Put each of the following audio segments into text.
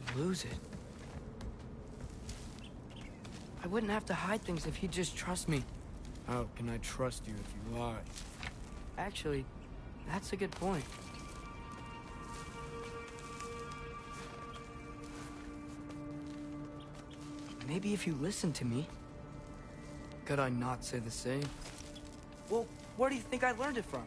would lose it. I wouldn't have to hide things if he'd just trust me. How can I trust you if you lie? Actually, that's a good point. Maybe if you listen to me. Could I not say the same? Well, where do you think I learned it from?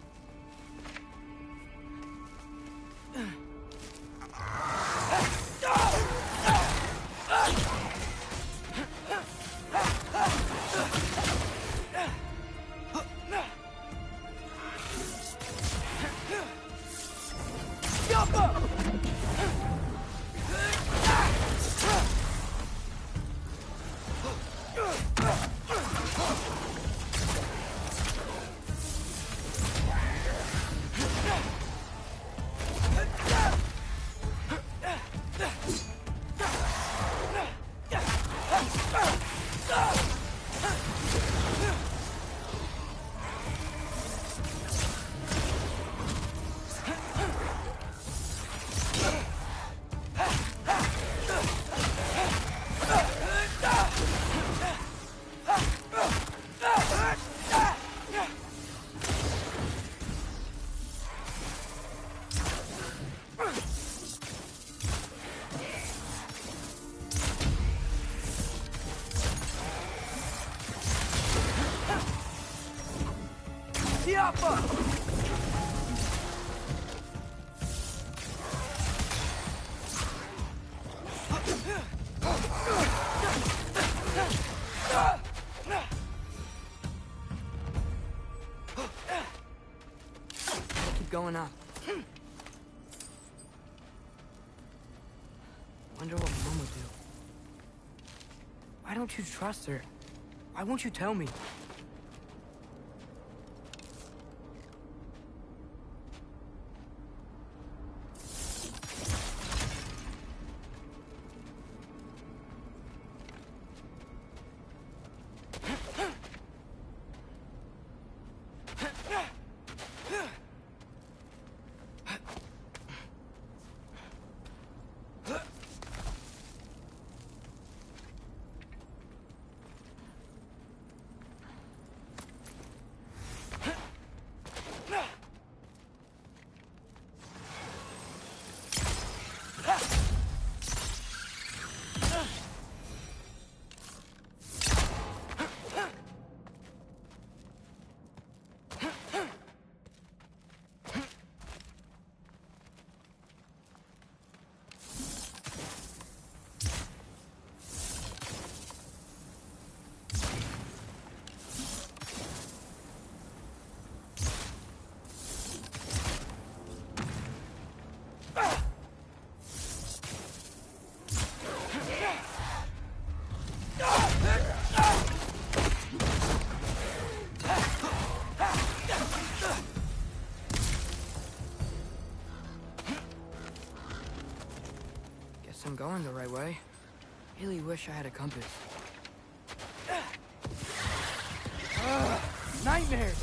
Keep going up. Wonder what Mom would do. Why don't you trust her? Why won't you tell me? I'm going the right way. Really wish I had a compass. Nightmares!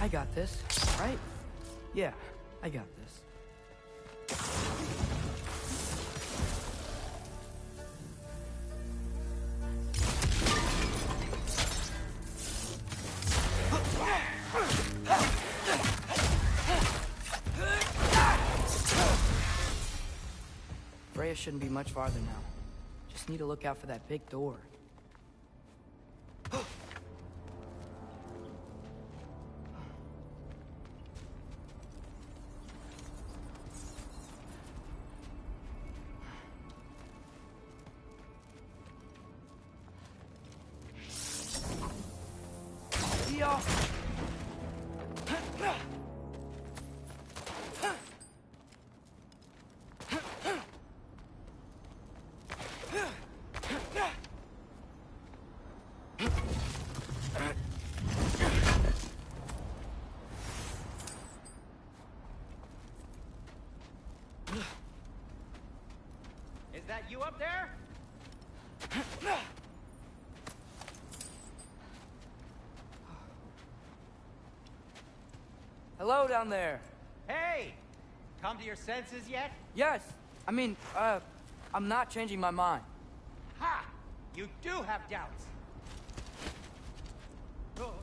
I got this, right? Yeah, I got this. Freya shouldn't be much farther now. Just need to look out for that big door. Yeah. Is that you up there? Hello down there. Hey! Come to your senses yet? Yes. I mean, I'm not changing my mind. Ha! You do have doubts. Oh.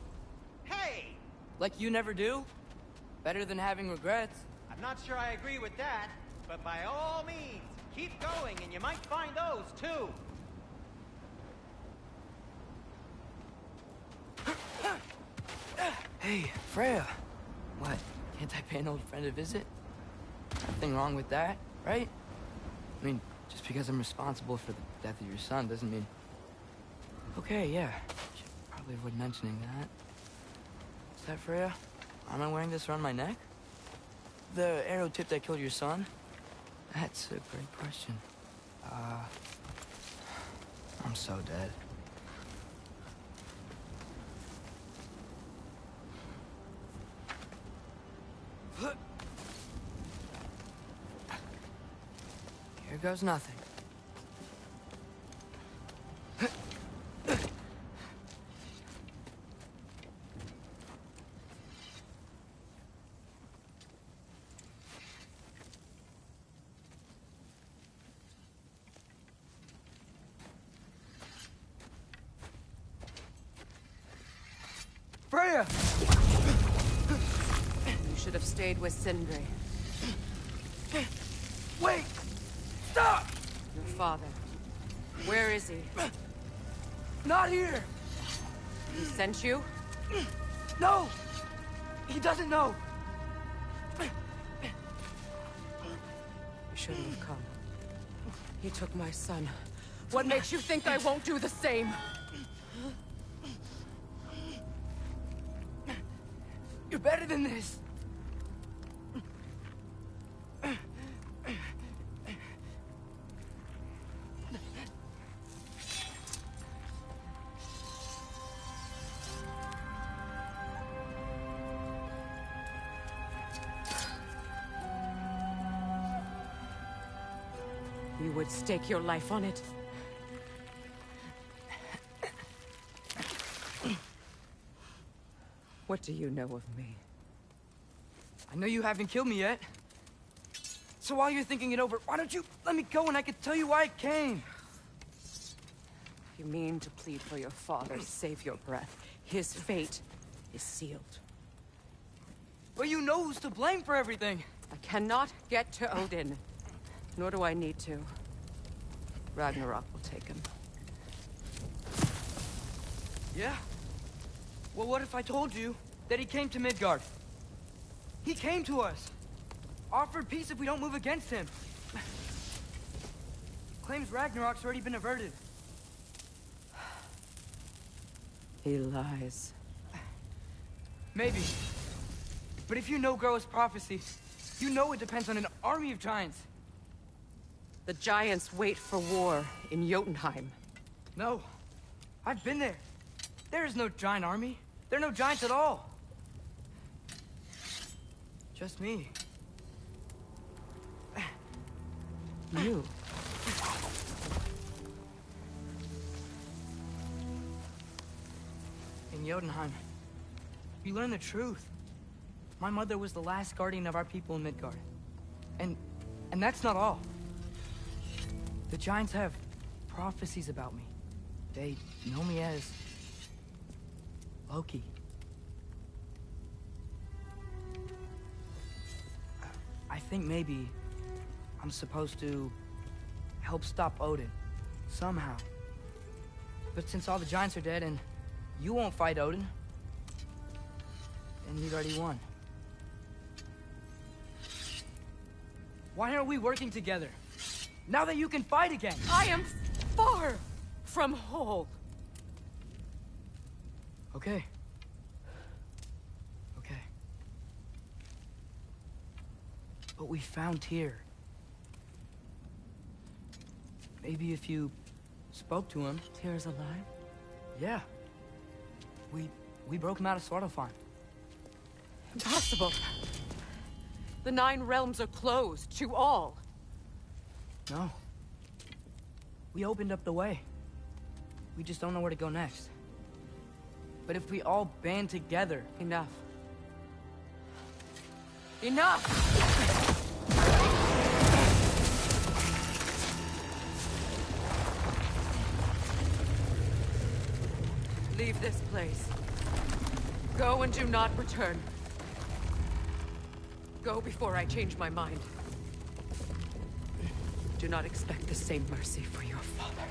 Hey! Like you never do? Better than having regrets. I'm not sure I agree with that, but by all means, keep going and you might find those too. Hey, Freya. What? Can't I pay an old friend a visit? Nothing wrong with that, right? I mean, just because I'm responsible for the death of your son doesn't mean... Okay, yeah. Should probably avoid mentioning that. Is that Freya? Am I wearing this around my neck? The arrow tip that killed your son? That's a great question. I'm so dead. Here goes nothing. Freya! You should have stayed with Sindri. Wait! Stop! Your father. Where is he? Not here! He sent you? No! He doesn't know! You shouldn't have come. He took my son. What makes you think I won't do the same? You're better than this! You would stake your life on it. What do you know of me? I know you haven't killed me yet. So while you're thinking it over, why don't you let me go and I can tell you why I came? You mean to plead for your father, save your breath. His fate is sealed. Well, you know who's to blame for everything. I cannot get to Odin. Nor do I need to. Ragnarok will take him. Yeah? Well, what if I told you that he came to Midgard? He came to us. Offered peace if we don't move against him. Claims Ragnarok's already been averted. He lies. Maybe. But if you know Groa's prophecy, you know it depends on an army of giants. The giants wait for war in Jotunheim. No. I've been there. There is no giant army. There are no giants at all. Just me. You. In Jotunheim, you learn the truth. My mother was the last guardian of our people in Midgard. And that's not all. The Giants have prophecies about me. They know me as... Loki. I think maybe I'm supposed to help stop Odin, somehow. But since all the Giants are dead and you won't fight Odin, then he's already won. Why aren't we working together? Now that you can fight again! I am far from whole. Okay. Okay. But we found Tyr. Maybe if you spoke to him... Tyr's alive? Yeah. We broke him out of Svartalfheim. Impossible. The 9 realms are closed to all. No. We opened up the way. We just don't know where to go next. But if we all band together... Enough. Enough! Leave this place. Go and do not return. Go before I change my mind. Do not expect the same mercy for your father.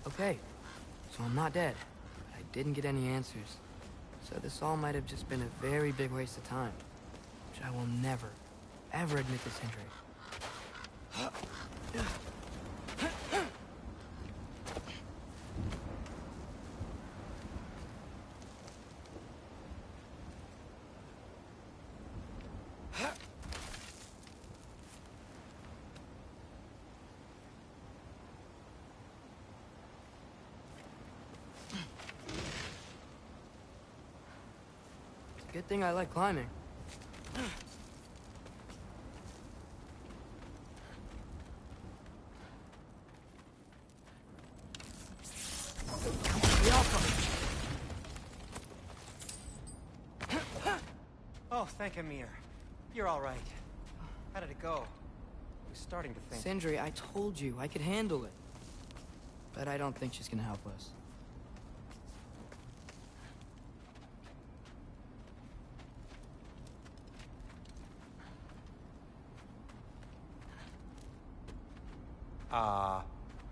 Okay, so I'm not dead. I didn't get any answers. So this all might have just been a very big waste of time. Which I will never, ever admit to Sindri. Good thing I like climbing. Oh, thank Amir. You're all right. How did it go? I was starting to think... Sindri, I told you I could handle it. But I don't think she's gonna help us.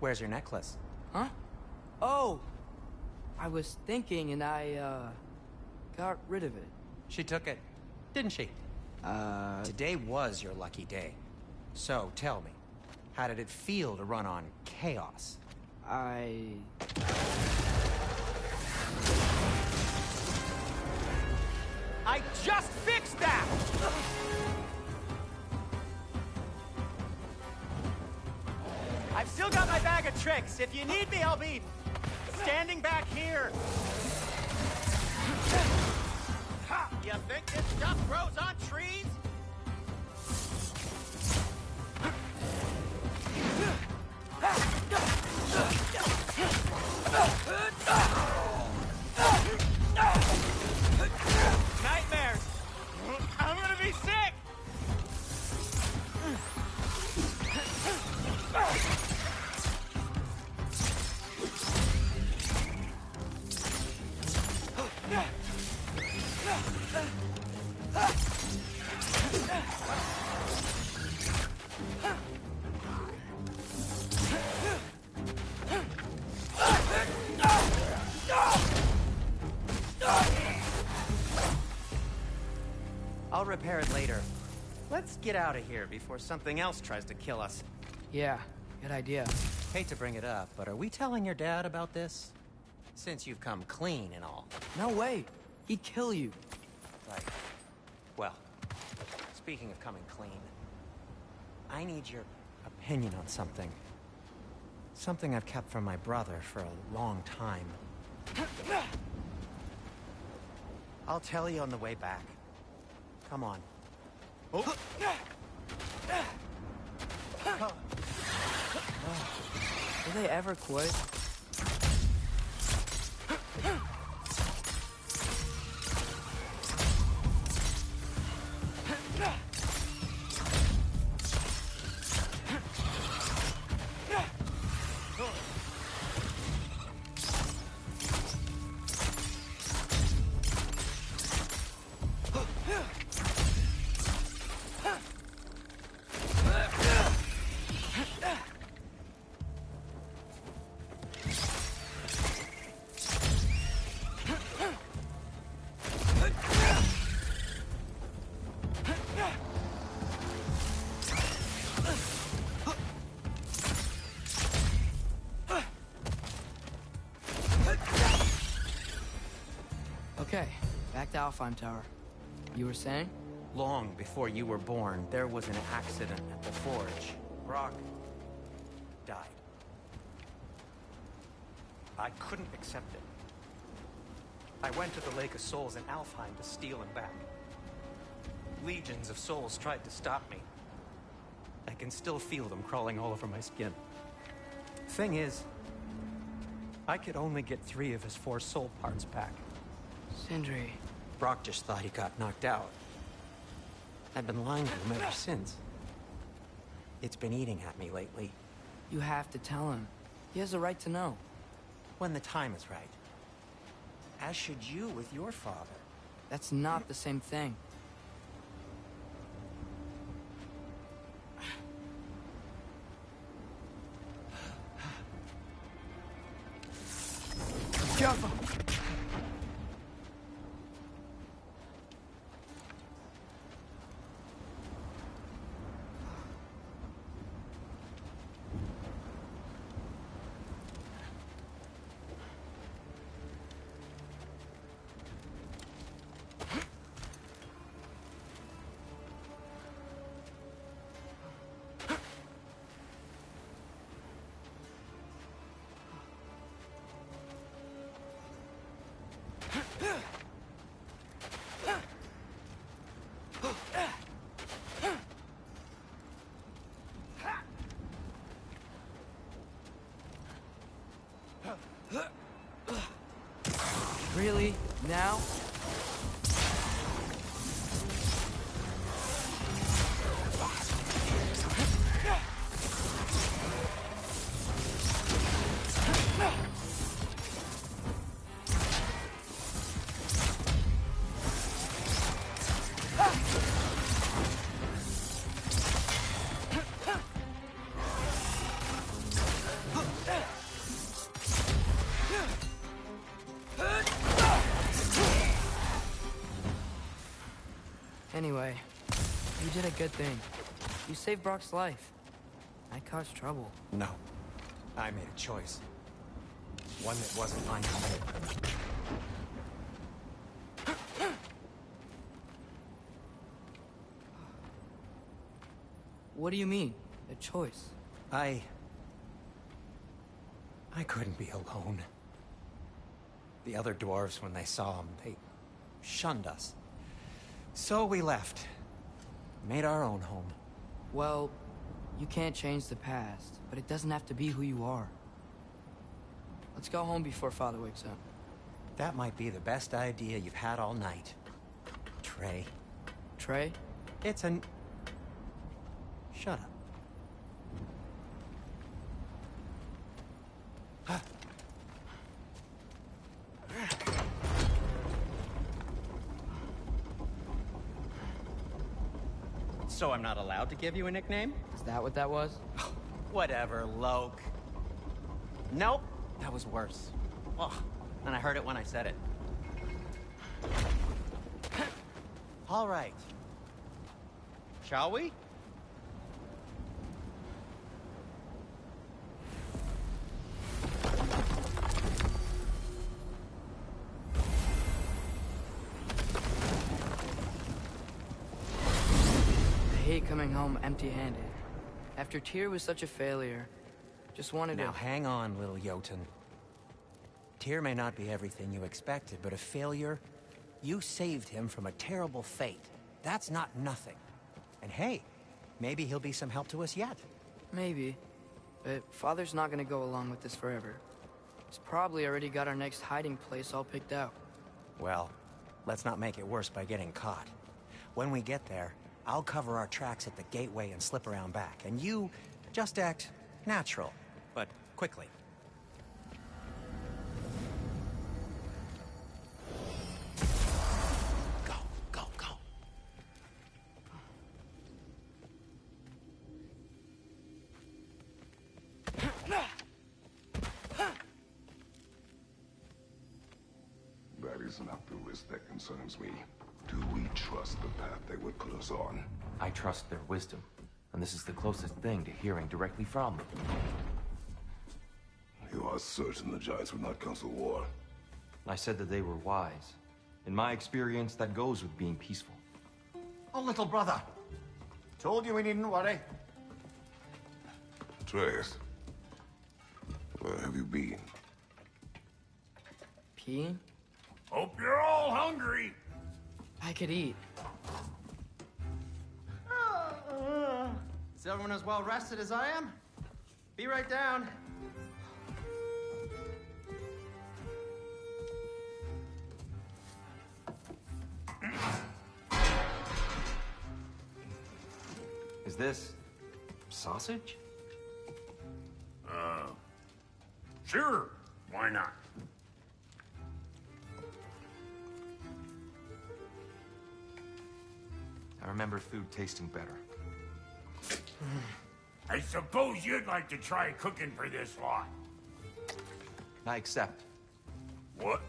Where's your necklace? Huh? Oh! I was thinking and I, got rid of it. She took it, didn't she? Today was your lucky day. So, tell me, how did it feel to run on chaos? I just fixed that! I've still got my bag of tricks. If you need me, I'll be standing back here. You think this stuff grows on trees? Nightmares. I'm gonna be sick. I'll repair it later. Let's get out of here before something else tries to kill us. Yeah, good idea. Hate to bring it up, but are we telling your dad about this? Since you've come clean and all. No way. He'd kill you. Right. Well, speaking of coming clean, I need your opinion on something. Something I've kept from my brother for a long time. I'll tell you on the way back. Come on. Oh. Will they ever quit? Okay, back to Alfheim Tower. You were saying? Long before you were born, there was an accident at the forge. Brock died. I couldn't accept it. I went to the Lake of Souls in Alfheim to steal him back. Legions of souls tried to stop me. I can still feel them crawling all over my skin. Thing is, I could only get 3 of his 4 soul parts back. Sindri. Brock just thought he got knocked out. I've been lying to him ever since. It's been eating at me lately. You have to tell him. He has a right to know. When the time is right. As should you with your father. That's not the same thing. Careful! Really? Now? Anyway, you did a good thing. You saved Brock's life. I caused trouble. No. I made a choice. One that wasn't mine to make. What do you mean? A choice? I couldn't be alone. The other dwarves, when they saw him, they shunned us. So we left. Made our own home. Well, you can't change the past, but it doesn't have to be who you are. Let's go home before Father wakes up. That might be the best idea you've had all night. Trey. Trey? It's an... Shut up. So I'm not allowed to give you a nickname? Is that what that was? Whatever, Loke. Nope, that was worse. Oh, and I heard it when I said it. All right, shall we? I hate coming home empty-handed. After Tyr was such a failure, just wanted to... Now hang on, little Jotun. Tyr may not be everything you expected, but a failure? You saved him from a terrible fate. That's not nothing. And hey, maybe he'll be some help to us yet. Maybe. But Father's not gonna go along with this forever. He's probably already got our next hiding place all picked out. Well, let's not make it worse by getting caught. When we get there, I'll cover our tracks at the gateway and slip around back. And you just act natural, but quickly. Go, go, go. That is not the risk that concerns me. Do we trust the path they would put us on? I trust their wisdom, and this is the closest thing to hearing directly from them. You are certain the Giants would not counsel war? I said that they were wise. In my experience, that goes with being peaceful. Oh, little brother. Told you we needn't worry. Atreus, where have you been? Peeing? Hope you're all hungry. I could eat. Is everyone as well rested as I am? Be right down. Is this... sausage? Sure. Why not? I remember food tasting better. I suppose you'd like to try cooking for this lot. I accept. What?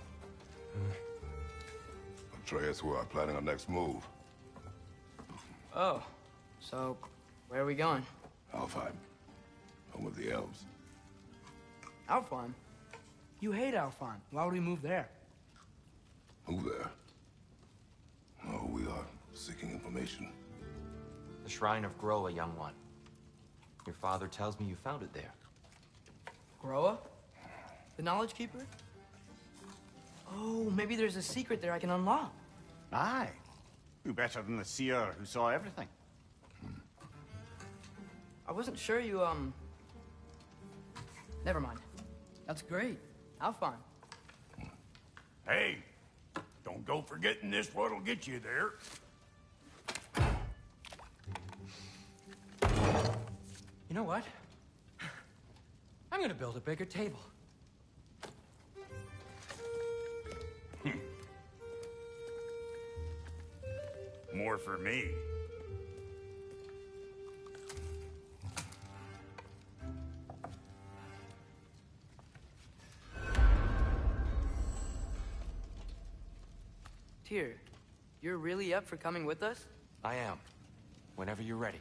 Atreus, we are planning our next move. Oh, so where are we going? Alfheim, home of the elves. Alfheim? You hate Alfheim. Why would we move there? Move there? No, we are seeking information. The Shrine of Groa, young one. Your father tells me you found it there. Groa? The Knowledge Keeper? Oh, maybe there's a secret there I can unlock. Aye. Who better than the seer who saw everything? I wasn't sure you, Never mind. That's great. Alfheim. Hey, don't go forgetting this what'll get you there. You know what? I'm gonna build a bigger table. More for me. Tyr, you're really up for coming with us? I am. Whenever you're ready.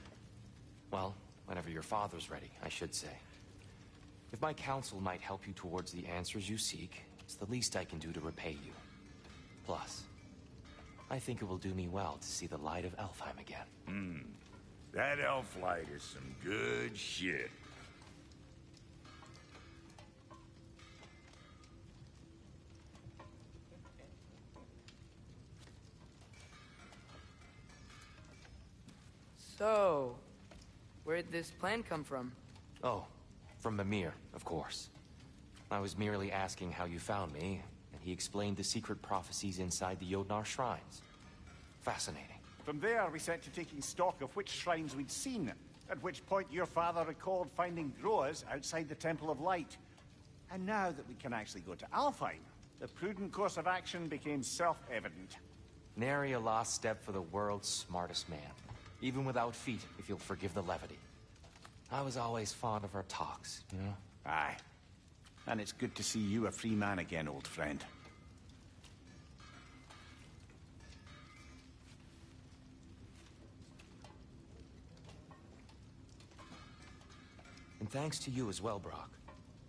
Well, whenever your father's ready, I should say. If my counsel might help you towards the answers you seek, it's the least I can do to repay you. Plus, I think it will do me well to see the light of Alfheim again. That elf light is some good shit. So, where'd this plan come from? Oh, from Mimir, of course. I was merely asking how you found me, and he explained the secret prophecies inside the Jotnar shrines. Fascinating. From there, we set to taking stock of which shrines we'd seen, at which point your father recalled finding Groas outside the Temple of Light. And now that we can actually go to Alfheim, the prudent course of action became self-evident. Nary a lost step for the world's smartest man. Even without feet, if you'll forgive the levity. I was always fond of our talks, you know? Aye. And it's good to see you a free man again, old friend. And thanks to you as well, Brock.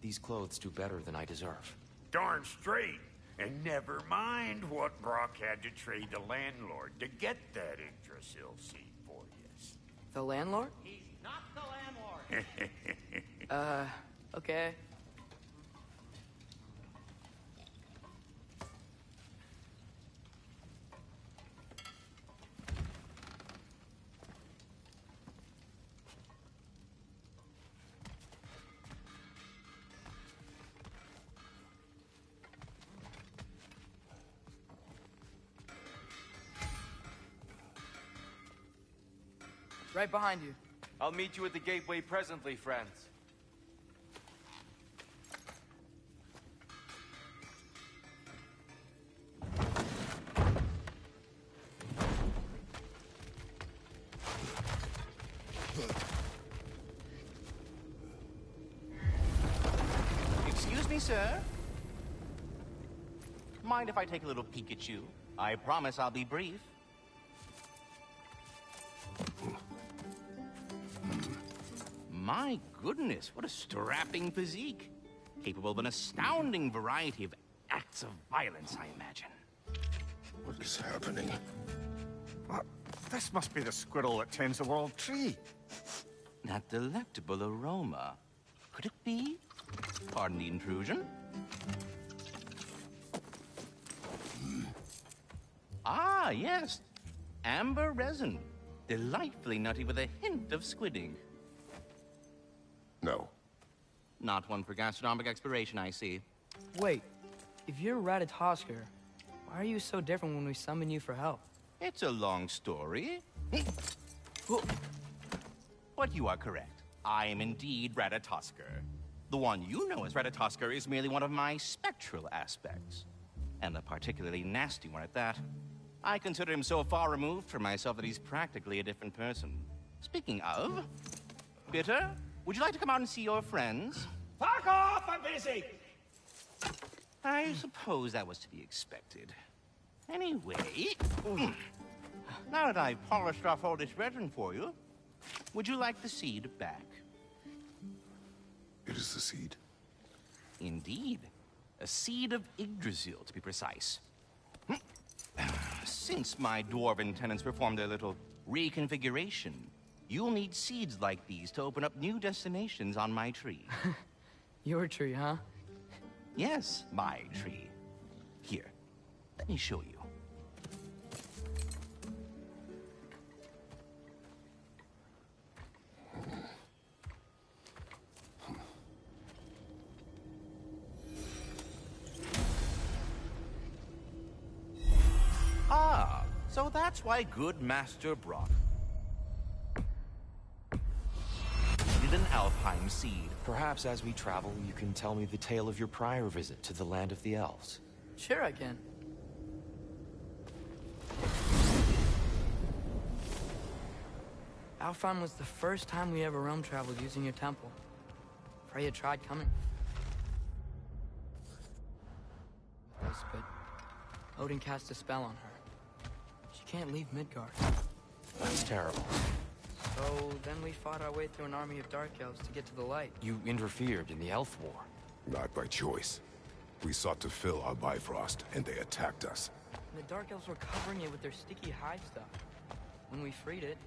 These clothes do better than I deserve. Darn straight. And never mind what Brock had to trade the landlord to get that Yggdrasil seed for you. The landlord? He's not the landlord. Okay. Right behind you. I'll meet you at the gateway presently, friends. Excuse me, sir. Mind if I take a little peek at you? I promise I'll be brief. My goodness, what a strapping physique. Capable of an astounding variety of acts of violence, I imagine. What is happening? What? This must be the squirrel that tends the world tree. That delectable aroma. Could it be? Pardon the intrusion. Ah, yes. Amber resin. Delightfully nutty with a hint of squidding. No. Not one for gastronomic exploration, I see. Wait, if you're Ratatosker, why are you so different when we summon you for help? It's a long story. But you are correct. I am indeed Ratatosker. The one you know as Ratatosker is merely one of my spectral aspects. And a particularly nasty one at that. I consider him so far removed from myself that he's practically a different person. Speaking of... Bitter, would you like to come out and see your friends? Fuck off! I'm busy! I suppose that was to be expected. Anyway... Now that I've polished off all this resin for you, would you like the seed back? It is the seed. Indeed. A seed of Yggdrasil, to be precise. Since my dwarven tenants performed their little reconfiguration, you'll need seeds like these to open up new destinations on my tree. Your tree, huh? Yes, my tree. Here, let me show you. Ah, so that's why good Master Brock needed an Alfheim seed. Perhaps as we travel, you can tell me the tale of your prior visit to the land of the elves. Sure I can. Alfheim was the first time we ever realm traveled using your temple. Freya tried coming. But Odin cast a spell on her. She can't leave Midgard. That's terrible. So then we fought our way through an army of dark elves to get to the light. You interfered in the elf war. Not by choice. We sought to fill our Bifrost, and they attacked us. And the dark elves were covering it with their sticky hide stuff. When we freed it,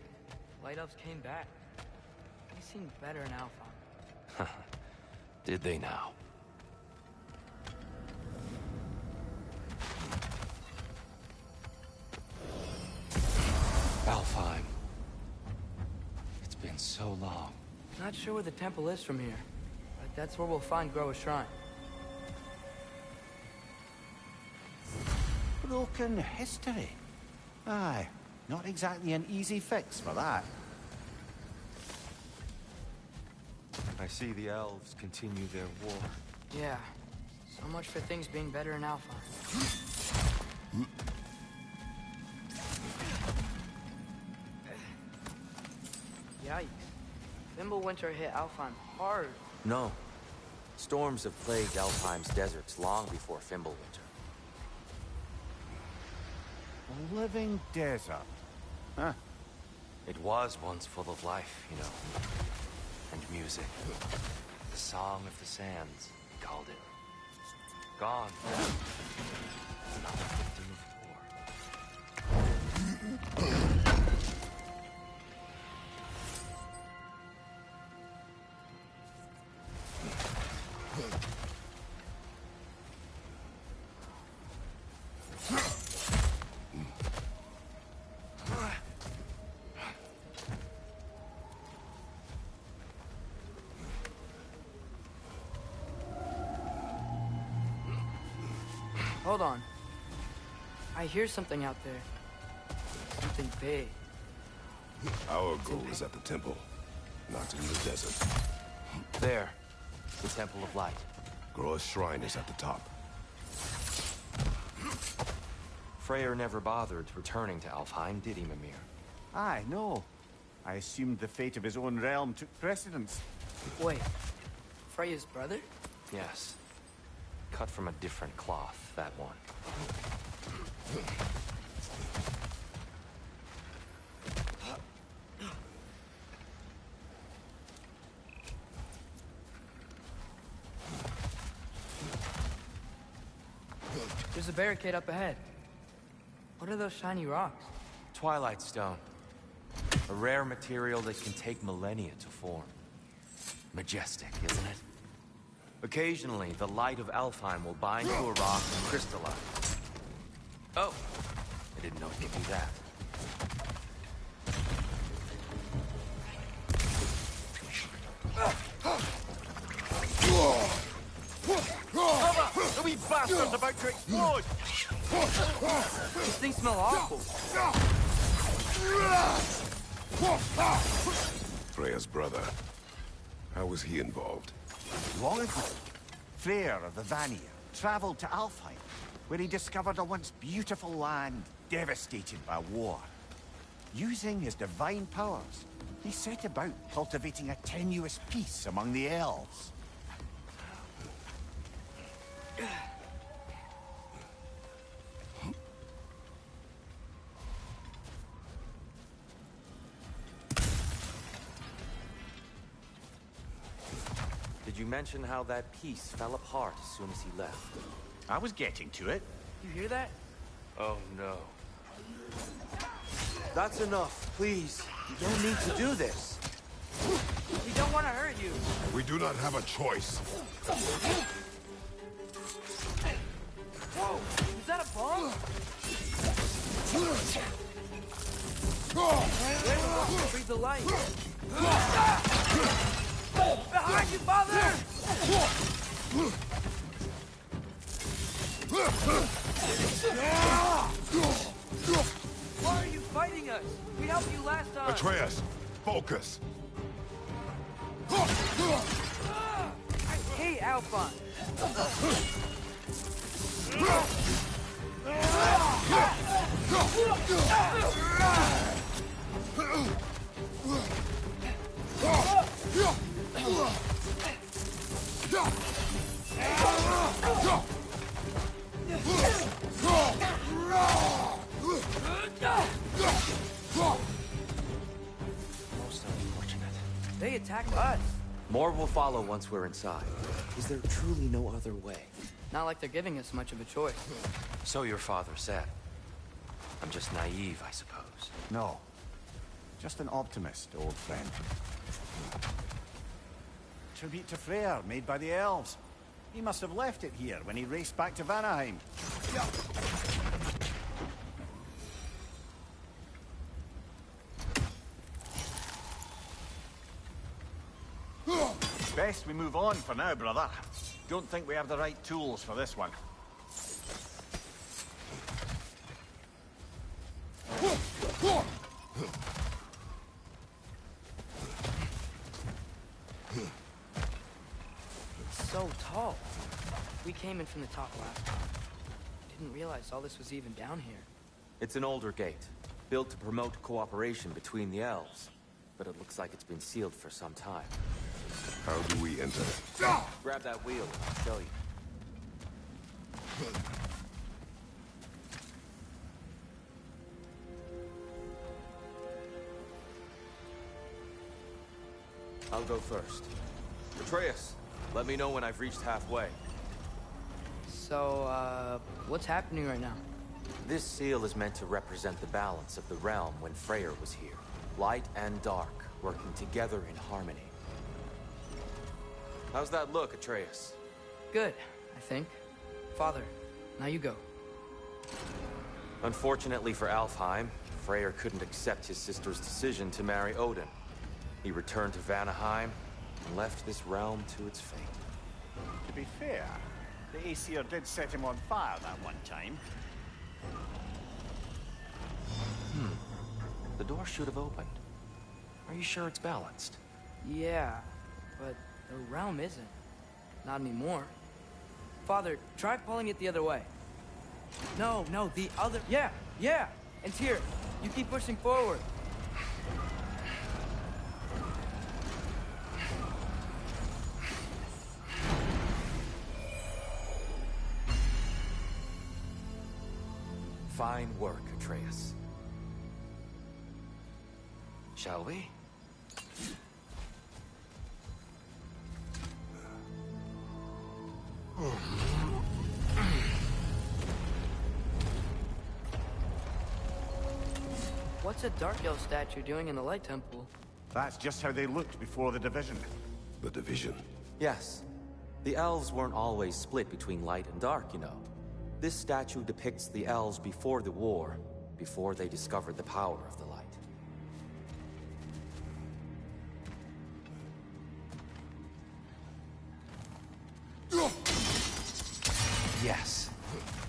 light elves came back. They seemed better in Alfheim. Did they now? Alfheim. It's been so long. Not sure where the temple is from here, but that's where we'll find Groa's shrine. Broken history. Aye, not exactly an easy fix for that. I see the elves continue their war. Yeah, so much for things being better in Alfheim. Yikes. Fimbulwinter hit Alfheim hard. No. Storms have plagued Alfheim's deserts long before Fimbulwinter. A living desert. Huh. It was once full of life, you know. and music. The Song of the Sands, he called it. Gone. Another victim of war. Hold on. I hear something out there. Something big. Our goal is at the temple, not in the desert. There. The Temple of Light. Groa's shrine is at the top. Freyr never bothered returning to Alfheim, did he, Mimir? Aye, no. I assumed the fate of his own realm took precedence. Wait. Freya's brother? Yes. Cut from a different cloth, that one. There's a barricade up ahead. What are those shiny rocks? Twilight Stone. A rare material that can take millennia to form. Majestic, isn't it? Occasionally, the light of Alfheim will bind to a rock and crystallize. Oh! I didn't know it could do that. Alva! The wee bastard's about to explode! These things smell awful. Freya's brother. How was he involved? Long ago, Freyr of the Vanir traveled to Alfheim, where he discovered a once beautiful land devastated by war. Using his divine powers, he set about cultivating a tenuous peace among the elves. Did you mention how that piece fell apart as soon as he left? I was getting to it. You hear that? Oh no. That's enough, please. You don't need to do this. We don't want to hurt you. We do not have a choice. Whoa! Is that a bomb? Where will we breathe the light? Behind you, father! Why are you fighting us? We helped you last time. Atreus, focus. I hate Alphon. Most unfortunate. They attacked us. More will follow once we're inside. Is there truly no other way? Not like they're giving us much of a choice. So your father said. I'm just naive, I suppose. No. Just an optimist, old friend. Tribute to Freyr, made by the elves. He must have left it here when he raced back to Vanaheim. Best we move on for now, brother. Don't think we have the right tools for this one. It's so tall. We came in from the top last time. Didn't realize all this was even down here. It's an older gate, built to promote cooperation between the elves. But it looks like it's been sealed for some time. How do we enter? Grab that wheel, and I'll show you. I'll go first. Atreus, let me know when I've reached halfway. So, what's happening right now? This seal is meant to represent the balance of the realm when Freyr was here. Light and dark, working together in harmony. How's that look, Atreus? Good, I think. Father, now you go. Unfortunately for Alfheim, Freyr couldn't accept his sister's decision to marry Odin. He returned to Vanaheim and left this realm to its fate. To be fair, the Aesir did set him on fire that one time. The door should have opened. Are you sure it's balanced? Yeah, but the realm isn't. Not anymore. Father, try pulling it the other way. No, the other... Yeah! And here, you keep pushing forward. Fine work, Atreus. Shall we? What's a Dark Elf statue doing in the Light Temple? That's just how they looked before the division. The division. Yes. The elves weren't always split between light and dark, you know. This statue depicts the elves before the war, before they discovered the power of the light. Yes.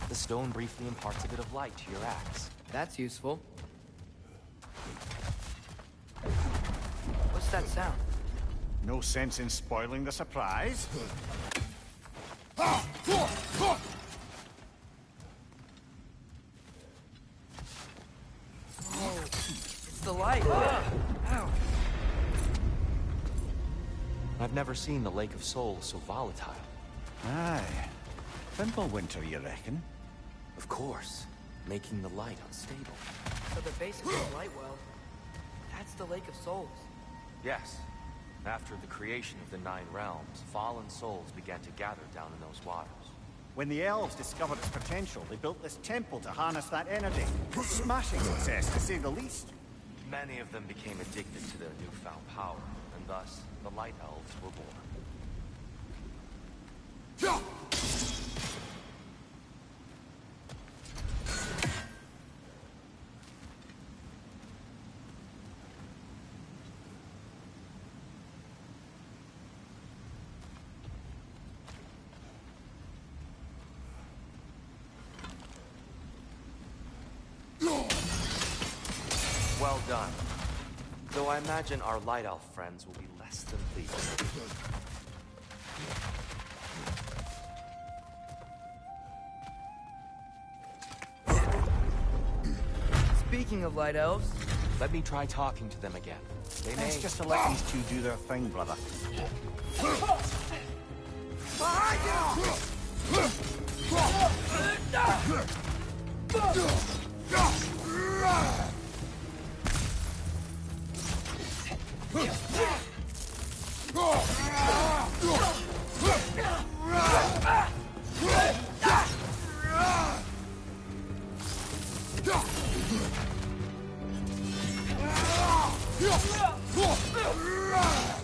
The stone briefly imparts a bit of light to your axe. That's useful. What's that sound? No sense in spoiling the surprise. It's the light! Ow! I've never seen the Lake of Souls so volatile. Aye. Winter, you reckon? Of course. Making the light unstable. So the base of the light well, that's the Lake of Souls. Yes. After the creation of the Nine Realms, fallen souls began to gather down in those waters. When the elves discovered its potential, they built this temple to harness that energy. Smashing success, to say the least. Many of them became addicted to their newfound power, and thus, the Light Elves were born. Well done. Though I imagine our Light Elf friends will be less than pleased. Speaking of Light Elves... Let me try talking to them again. They may... It's just to let these two do their thing, brother.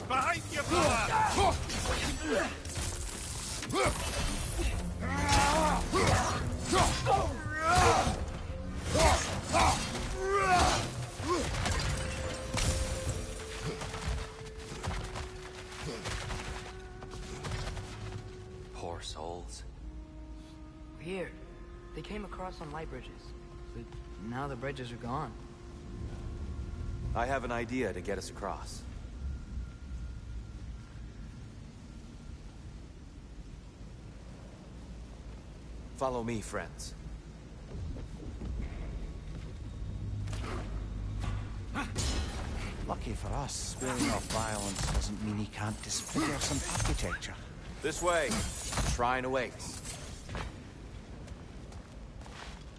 Behind you, brother! Poor souls. Weird. They came across on light bridges. But now the bridges are gone. I have an idea to get us across. Follow me, friends. Lucky for us, swearing off violence doesn't mean he can't disfigure some architecture. This way. Shrine awaits.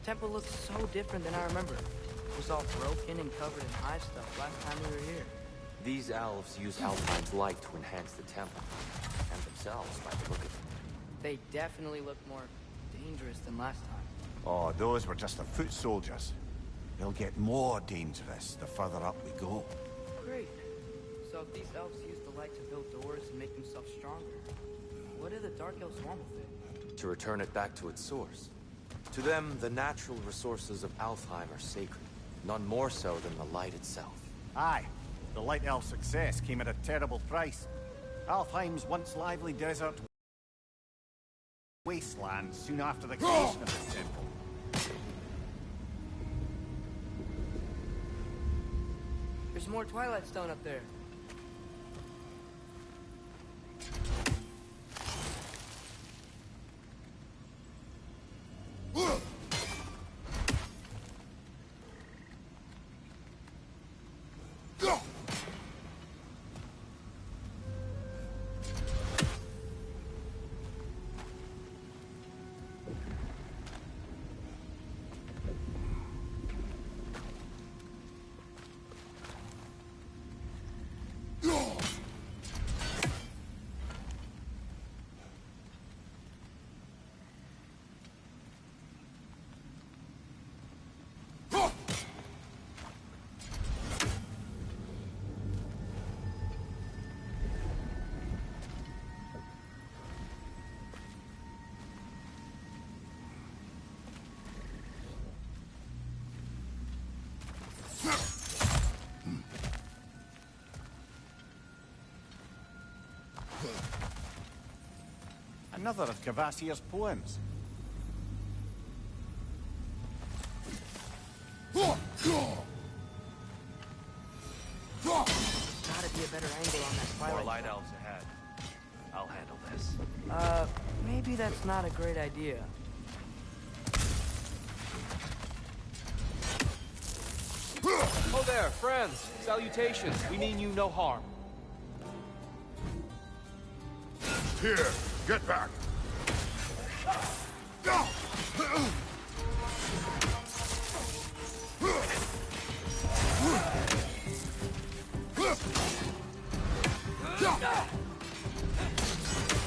The temple looks so different than I remember. It was all broken and covered in high stuff last time we were here. These elves use Alpine's light to enhance the temple, and themselves by the look of it. They definitely look more dangerous than last time. Oh, those were just the foot soldiers. They'll get more dangerous the further up we go. Great. So if these elves use the light to build doors and make themselves stronger, what do the Dark Elves want with it? To return it back to its source. To them, the natural resources of Alfheim are sacred, none more so than the light itself. Aye. The Light Elf success came at a terrible price. Alfheim's once lively desert wasteland soon after the creation of this temple. There's more Twilight Stone up there. Another of Kvasir's poems. Gotta be a better angle on that Twilight More light Stone. elves ahead. I'll handle this. Maybe that's not a great idea. Oh there, friends. Salutations. We mean you no harm. Here, get back.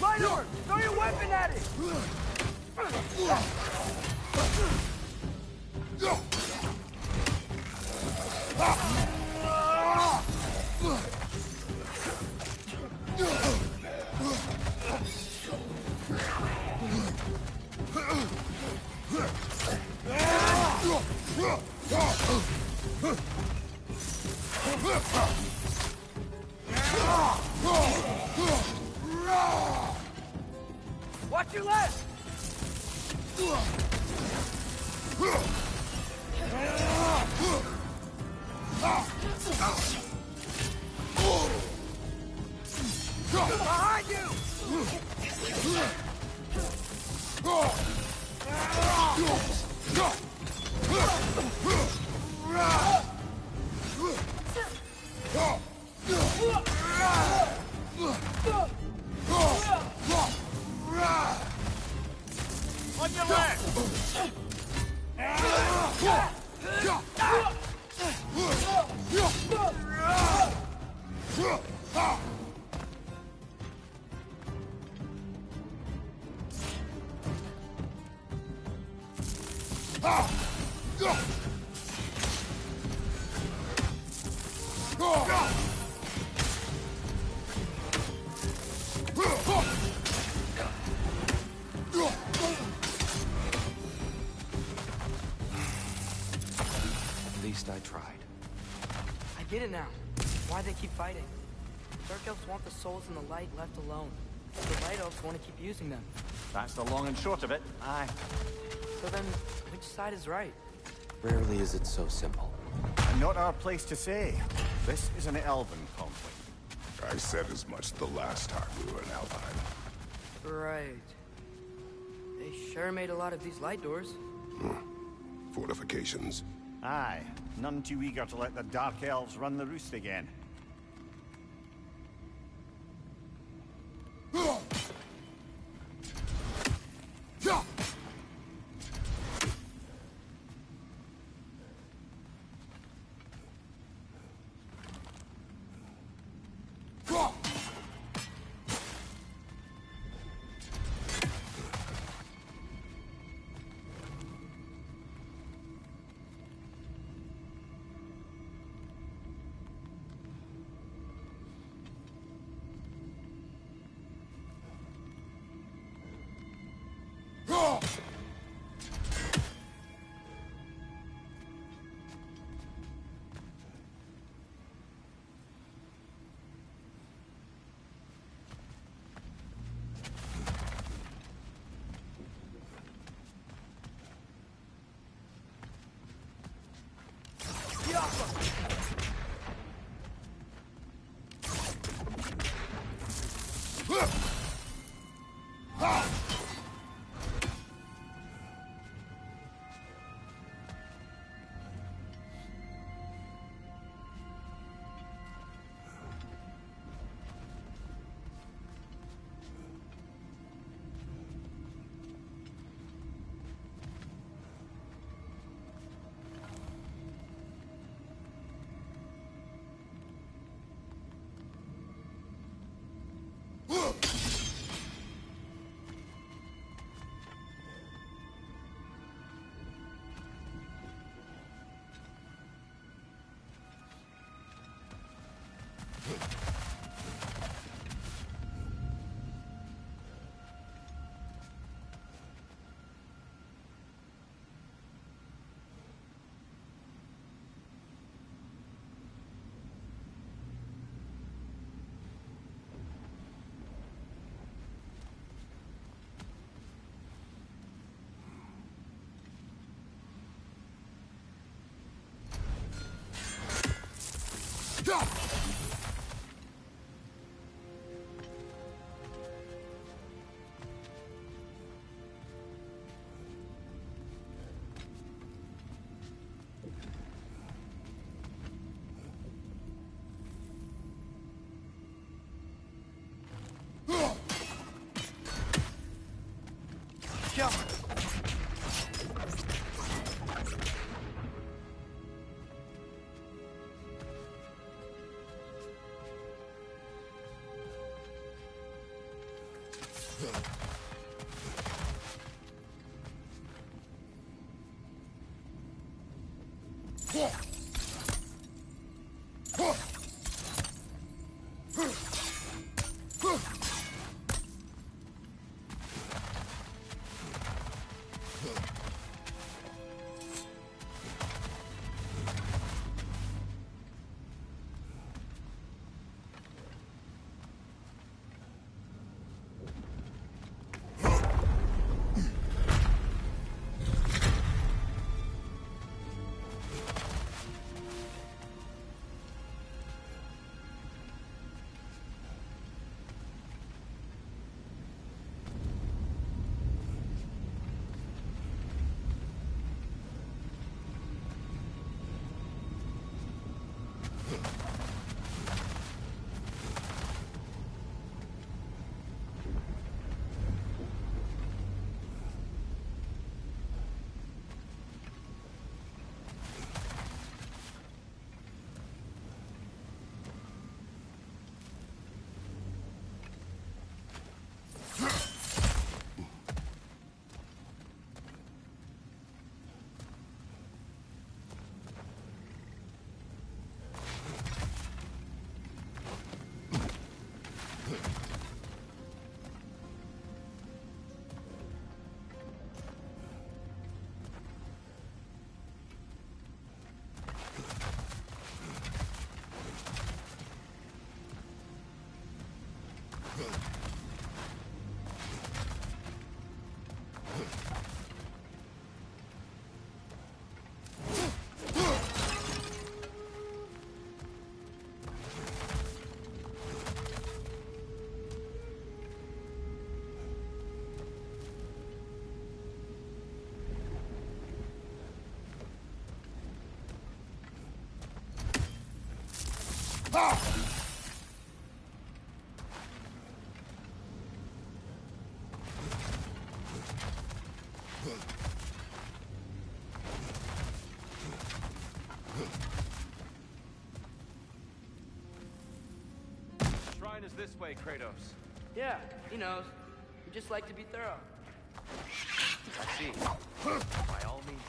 Light Orb! Throw your weapon at it! Watch your left! Behind you! On your left! At least I tried. I get it now. Why they keep fighting. Dark Elves want the souls in the light left alone. The Light Elves want to keep using them. That's the long and short of it. Aye. So then, which side is right? Rarely is it so simple. And not our place to say. This is an elven conflict. I said as much the last time we were in Alpine. Right. They sure made a lot of these light doors. Fortifications. Aye. None too eager to let the Dark Elves run the roost again. go. Shrine is this way, Kratos. Yeah, he knows. We just like to be thorough. I see. By all means.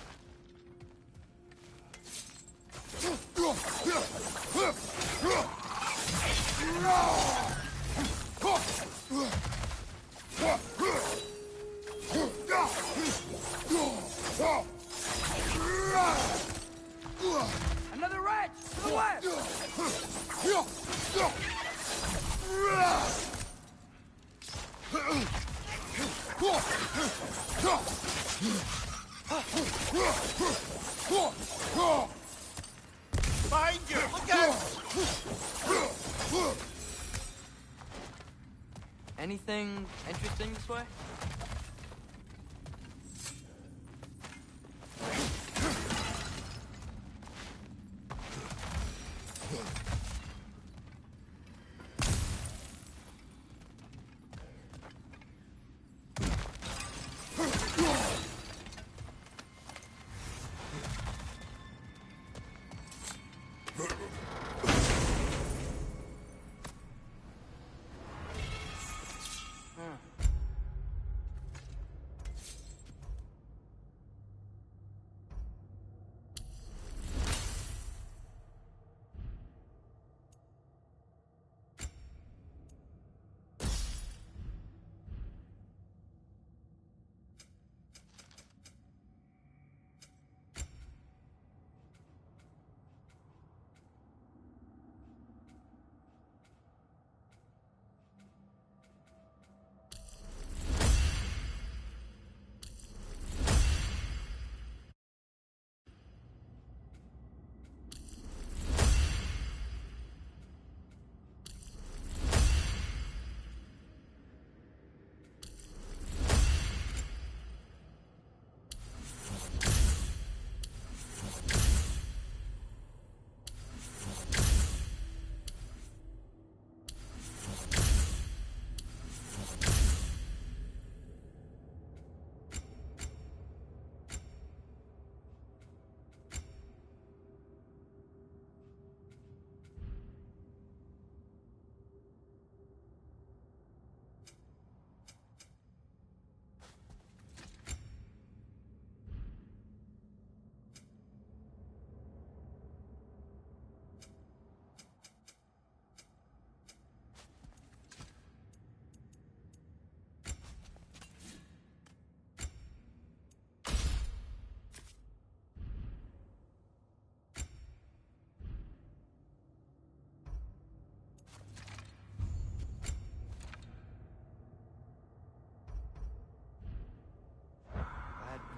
Another wrench! To the west! Behind you! Look out! Anything interesting this way?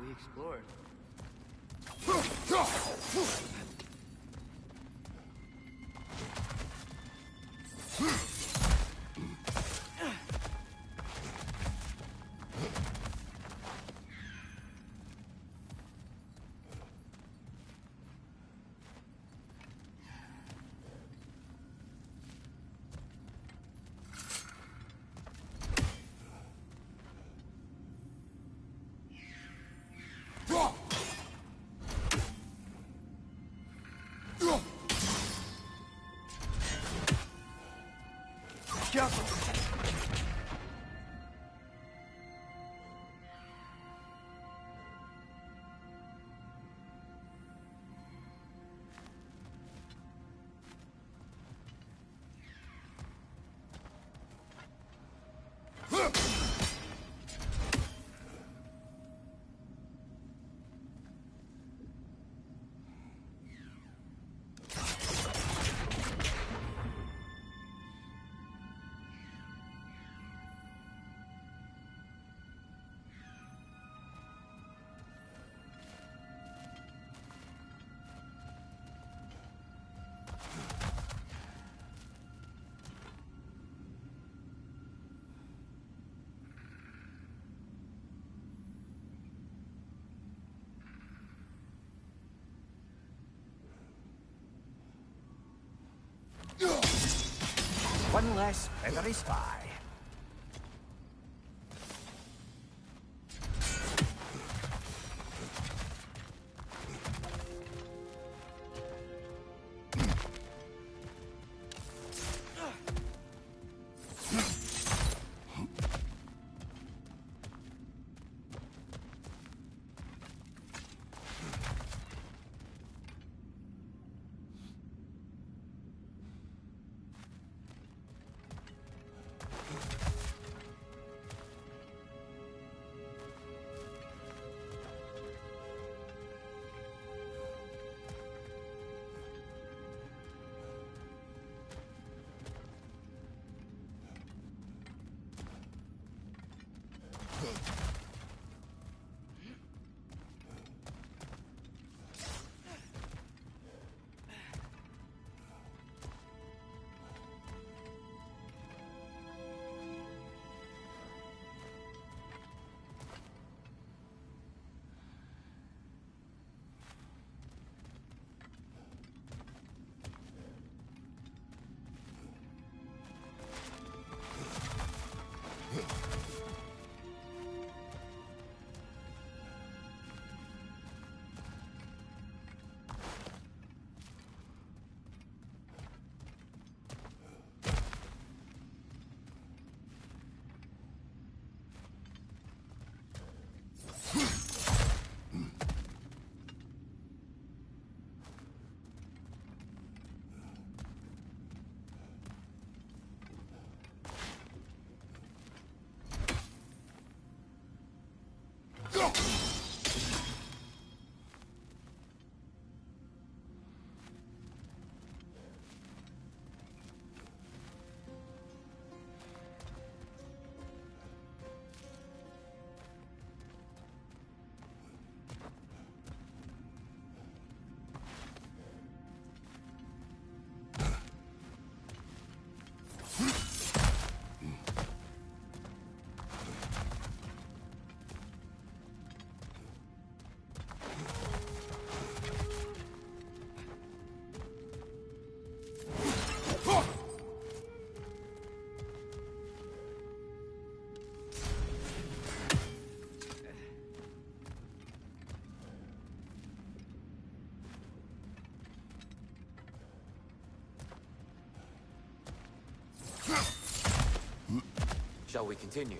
we explored. One less feathery spy. Shall we continue?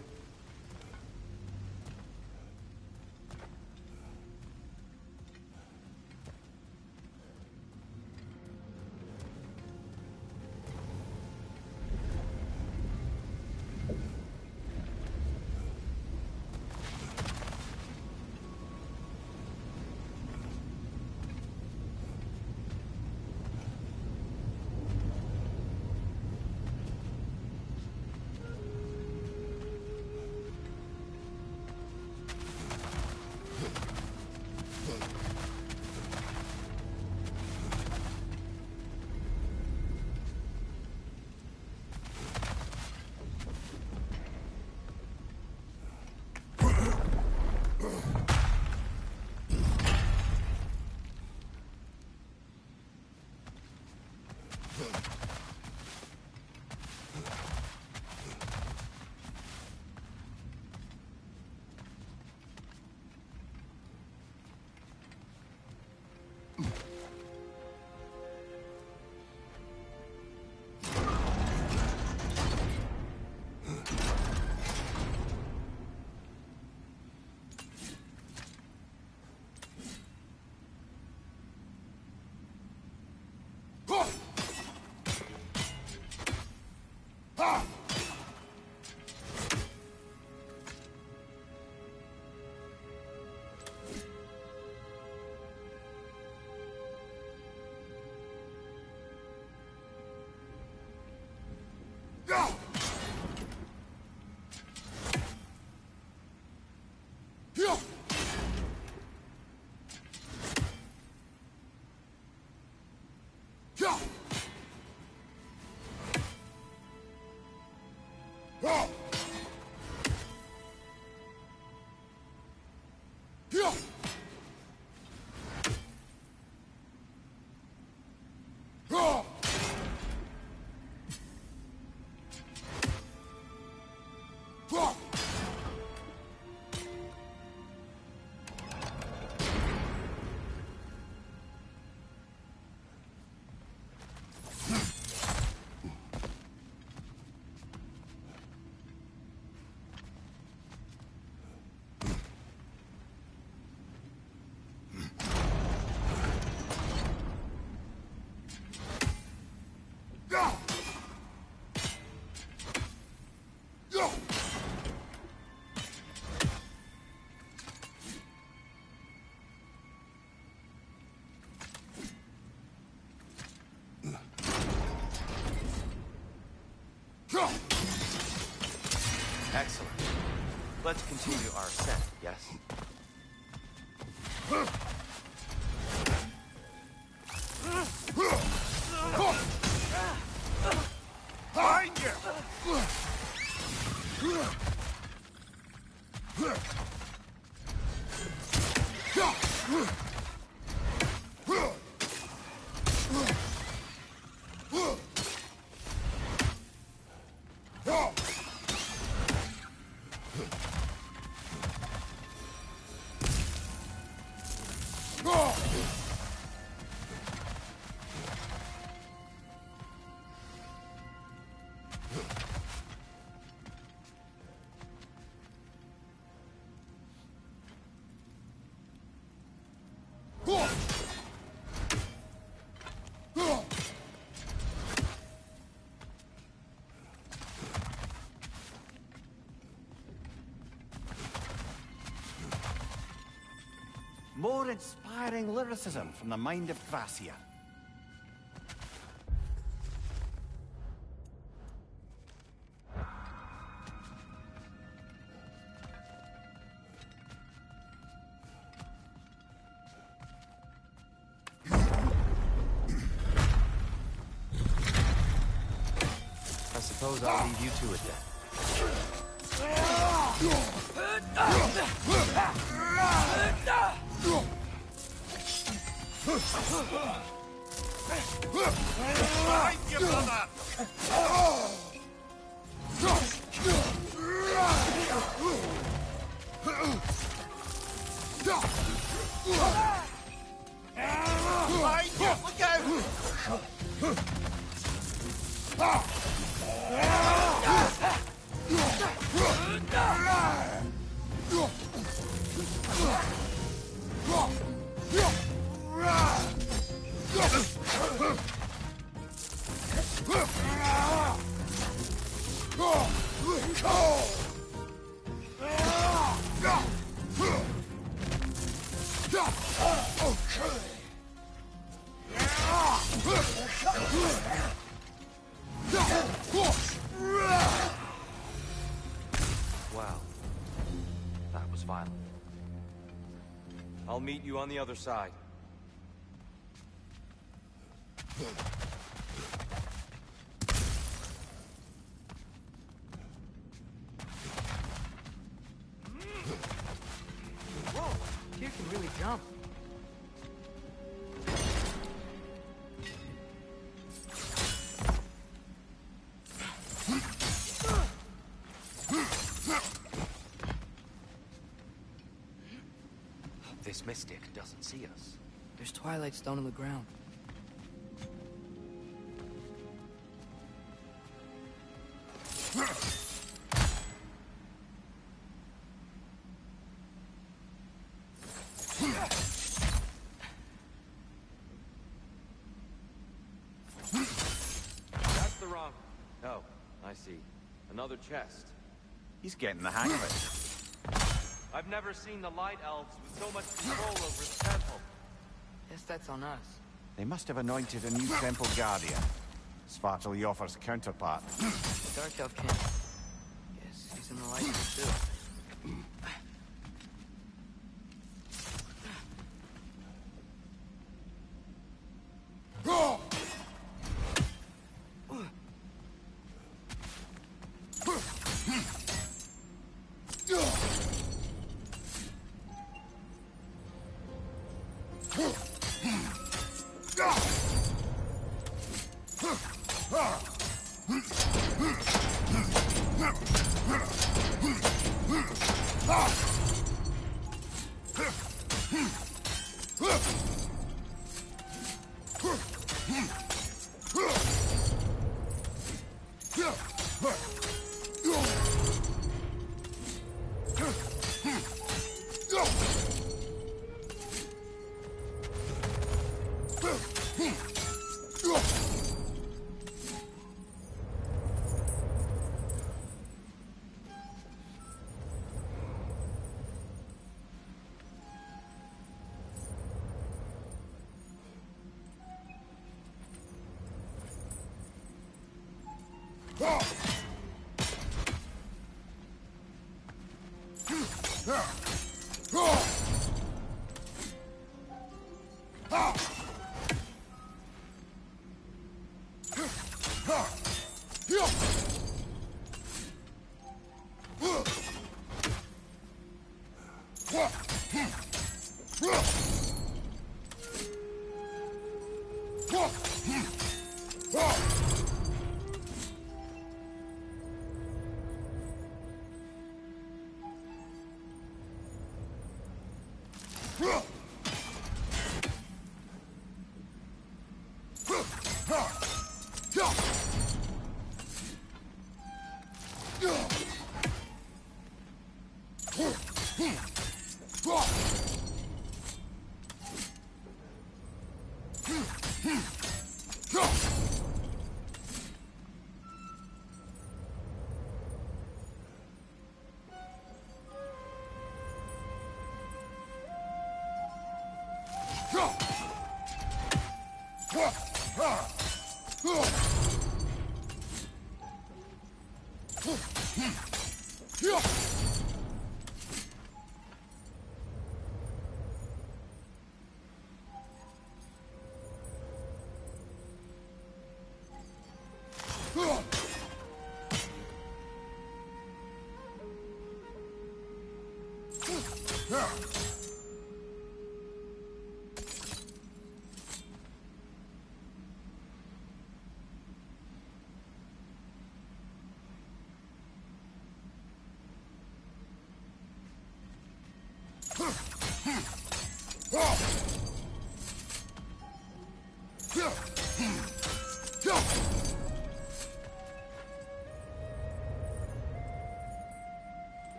Excellent. Let's continue our ascent, yes? Find you! More inspiring lyricism from the mind of Gracia. I suppose I'll leave you to it then. Find you, brother! Find you! Look out! Wow. That was violent. I'll meet you on the other side. Whoa, kid can really jump. This mystic doesn't see us. There's Twilight Stone on the ground. That's the wrong... Oh, I see. Another chest. He's getting the hang of it. I've never seen the Light Elves with so much control over the temple. Guess that's on us. They must have anointed a new temple guardian. Svartal Yoffer's counterpart. Dark Elf camp. Guess he's in the light too.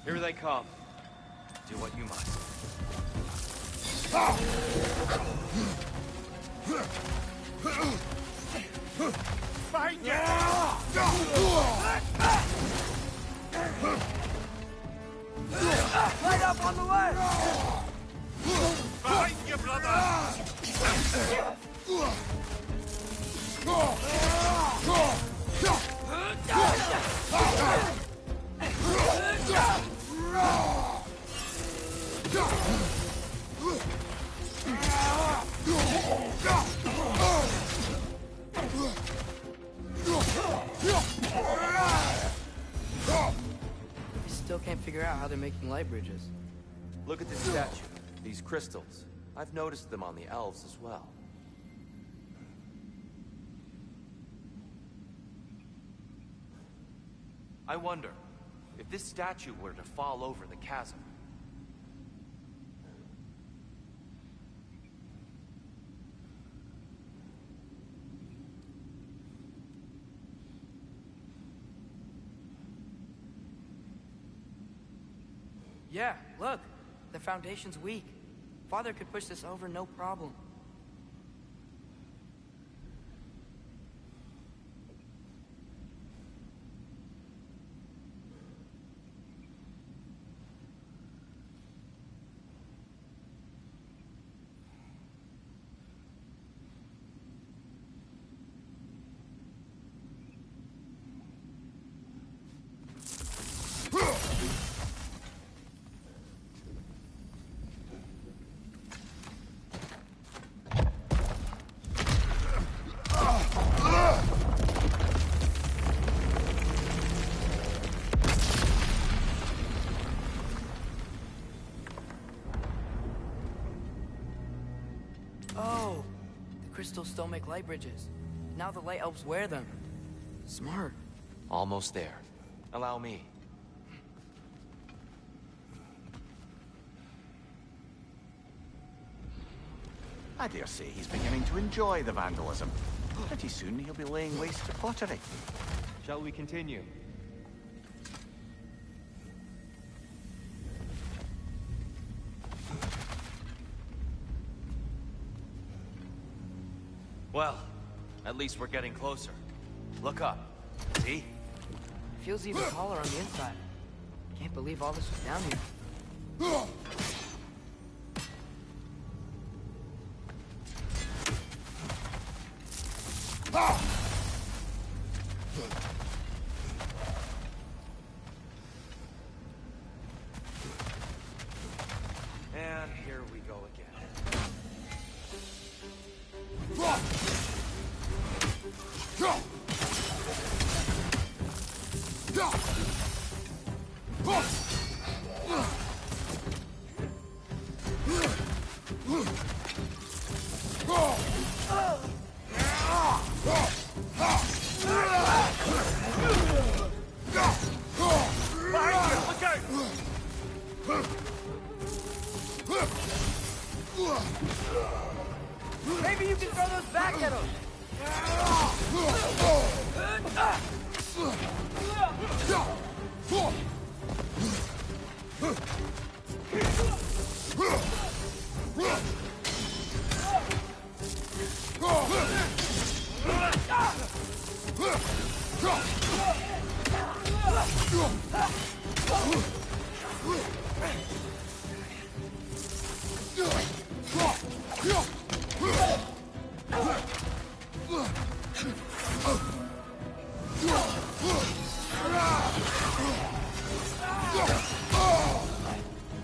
Here they come. Do what you must. Find you! Light up on the way! Find you, brother! figure out how they're making light bridges. Look at this statue. These crystals. I've noticed them on the elves as well. I wonder, if this statue were to fall over the chasm, Yeah, look. The foundation's weak. Father could push this over no problem. Oh, the crystals still make light bridges. Now the light elves wear them. Smart. almost there. Allow me. I dare say he's beginning to enjoy the vandalism. Pretty soon he'll be laying waste to pottery. Shall we continue? Well, at least we're getting closer. Look up. See? It feels even taller on the inside. Can't believe all this was down here. And here we go again. Maybe you can throw those back at him!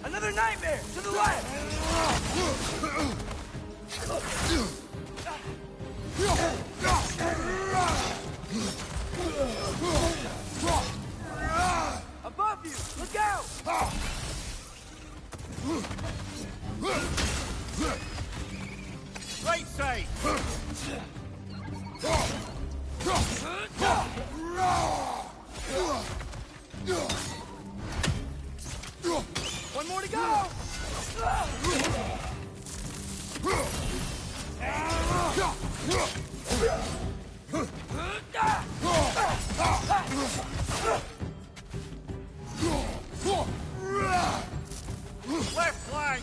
Another nightmare! To the left! Above you! Look out! Right side! One more to go! Left flank!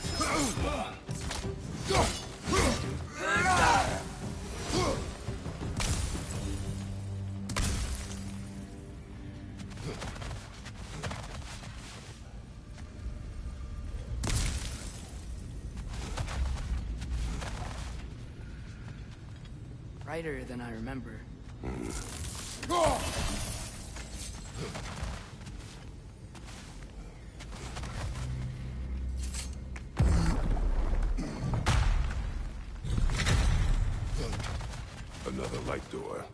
Brighter than I remember. Another light door.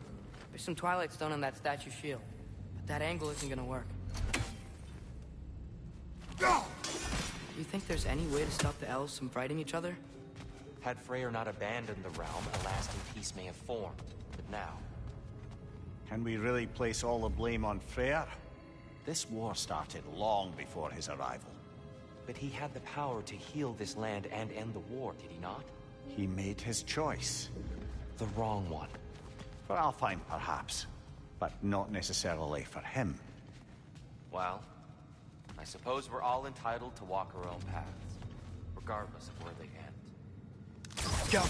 There's some Twilight Stone on that statue shield, but that angle isn't gonna work. You think there's any way to stop the elves from fighting each other? Had Freyr not abandoned the realm, a lasting peace may have formed. But now... Can we really place all the blame on Freyr? This war started long before his arrival. But he had the power to heal this land and end the war, did he not? He made his choice. The wrong one. For Alfheim, perhaps. But not necessarily for him. Well, I suppose we're all entitled to walk our own paths, regardless of where they end. Go!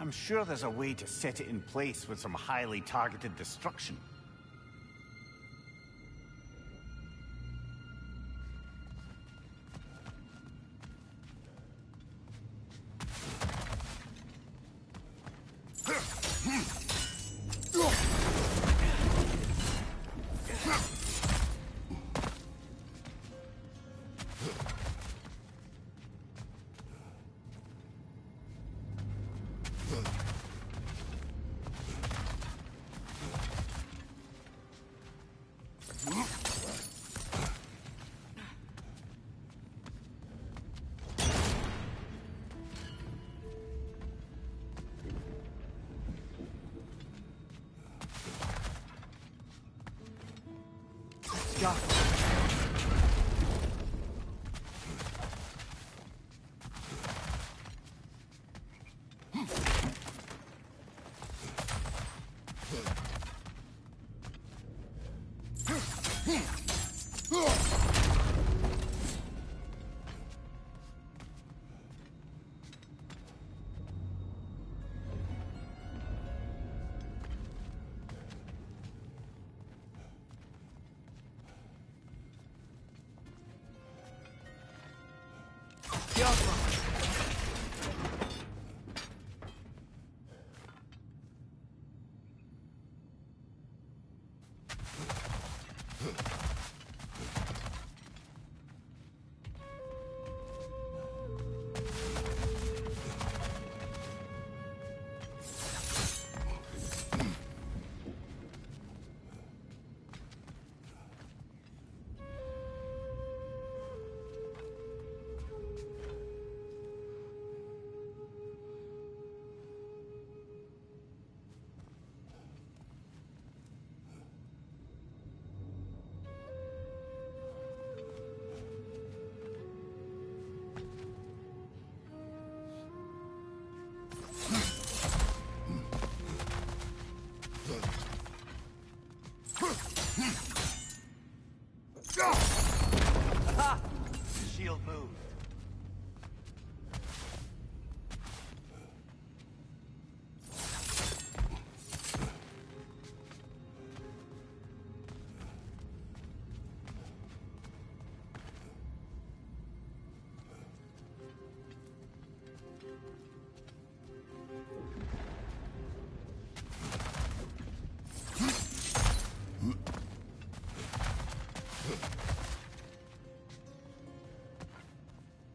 I'm sure there's a way to set it in place with some highly targeted destruction. Aha! Shield moved.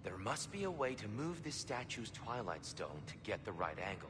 There must be a way to move this statue's Twilight Stone to get the right angle.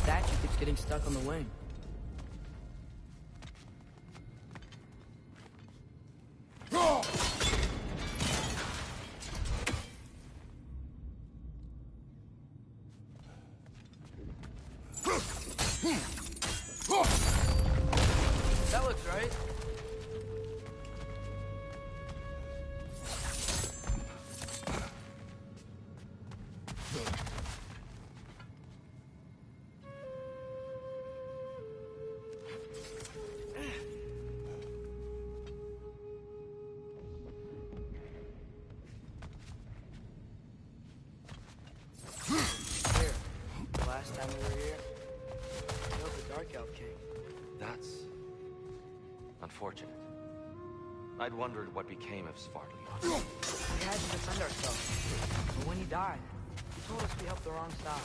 Statue keeps getting stuck on the wing. That looks right. Here, last time we were here, I killed the Dark Elf King. That's unfortunate. I'd wondered what became of Svartalyon. We had to defend ourselves. But when he died, he told us we helped the wrong side.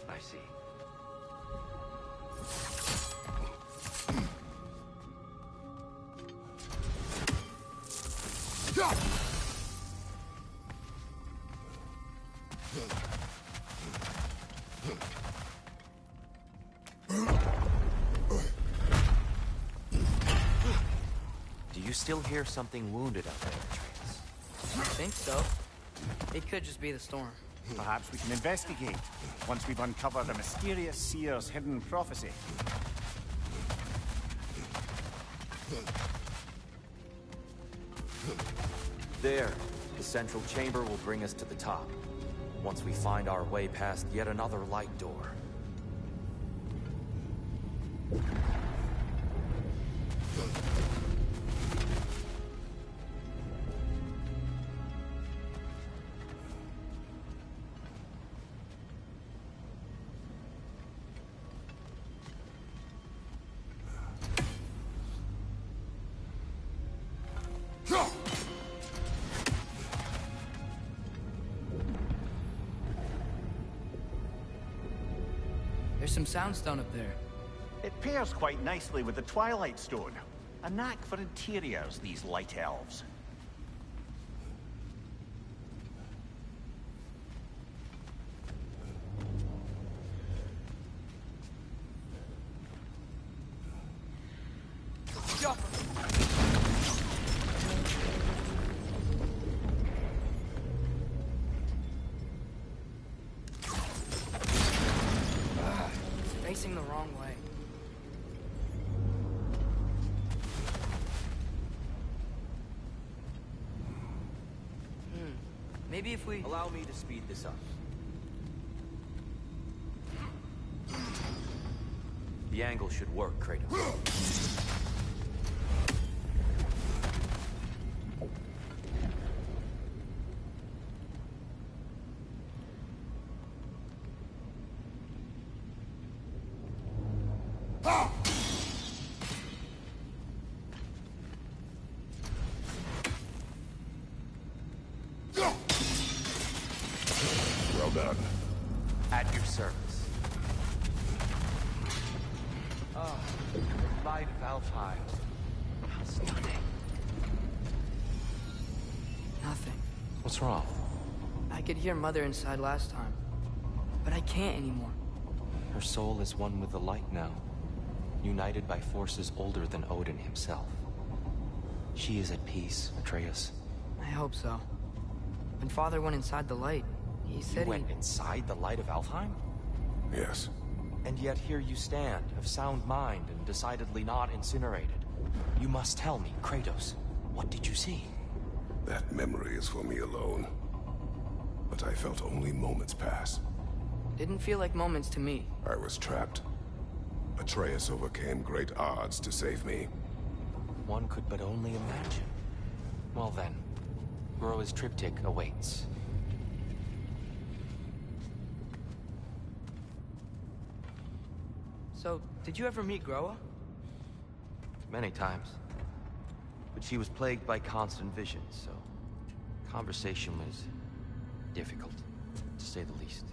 I see. Do you still hear something wounded out there, Atreus? I think so. It could just be the storm. Perhaps we can investigate, once we've uncovered a mysterious seer's hidden prophecy. There, the central chamber will bring us to the top. Once we find our way past yet another light door. There's some soundstone up there. It pairs quite nicely with the Twilight Stone. A knack for interiors, these light elves. Facing the wrong way. Maybe if we... Allow me to speed this up. The angle should work, Kratos. Well done. At your service. Ah, the light of Alfheim. How stunning. Nothing. What's wrong? I could hear Mother inside last time, but I can't anymore. Her soul is one with the light now, united by forces older than Odin himself. She is at peace, Atreus. I hope so. When Father went inside the light, he said You went inside the light of Alfheim? Yes. And yet here you stand, of sound mind and decidedly not incinerated. You must tell me, Kratos, what did you see? That memory is for me alone. But I felt only moments pass. Didn't feel like moments to me. I was trapped. Atreus overcame great odds to save me. One could but only imagine. Well then, Groa's triptych awaits. So, did you ever meet Groa? Many times. But she was plagued by constant visions, so conversation was difficult, to say the least.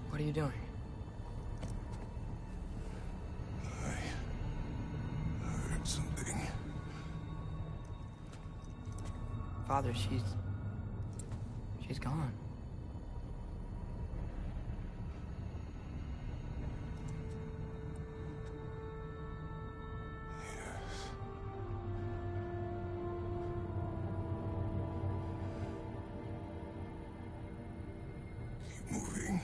What are you doing? I heard something. Father, she's gone. Keep moving.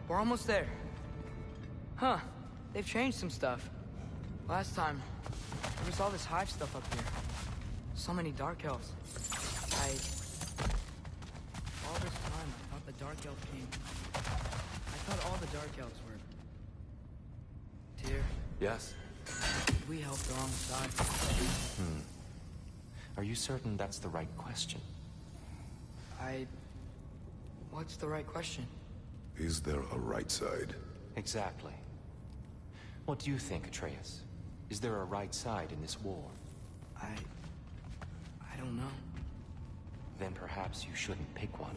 We're almost there. Huh. They've changed some stuff. Last time, there was all this hive stuff up here. So many dark elves. All this time, I thought the dark elf king... I thought all the dark elves were... Tyr, Yes? we helped the wrong side. Are you certain that's the right question? What's the right question? Is there a right side? Exactly. What do you think, Atreus? Is there a right side in this war? I don't know. Then perhaps you shouldn't pick one.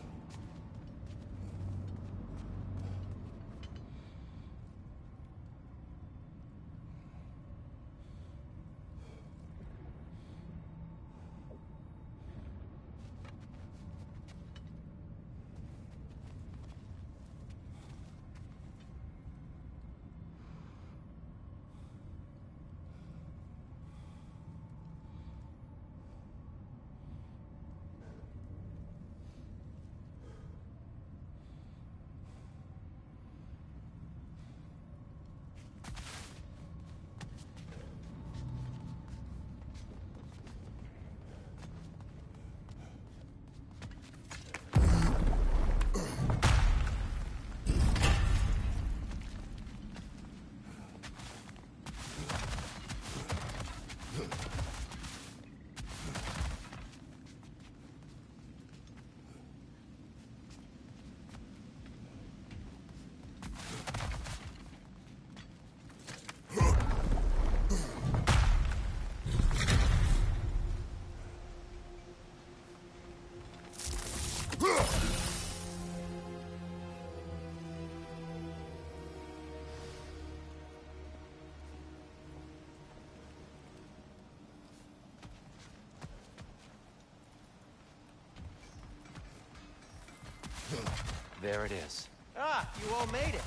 There it is. Ah, you all made it.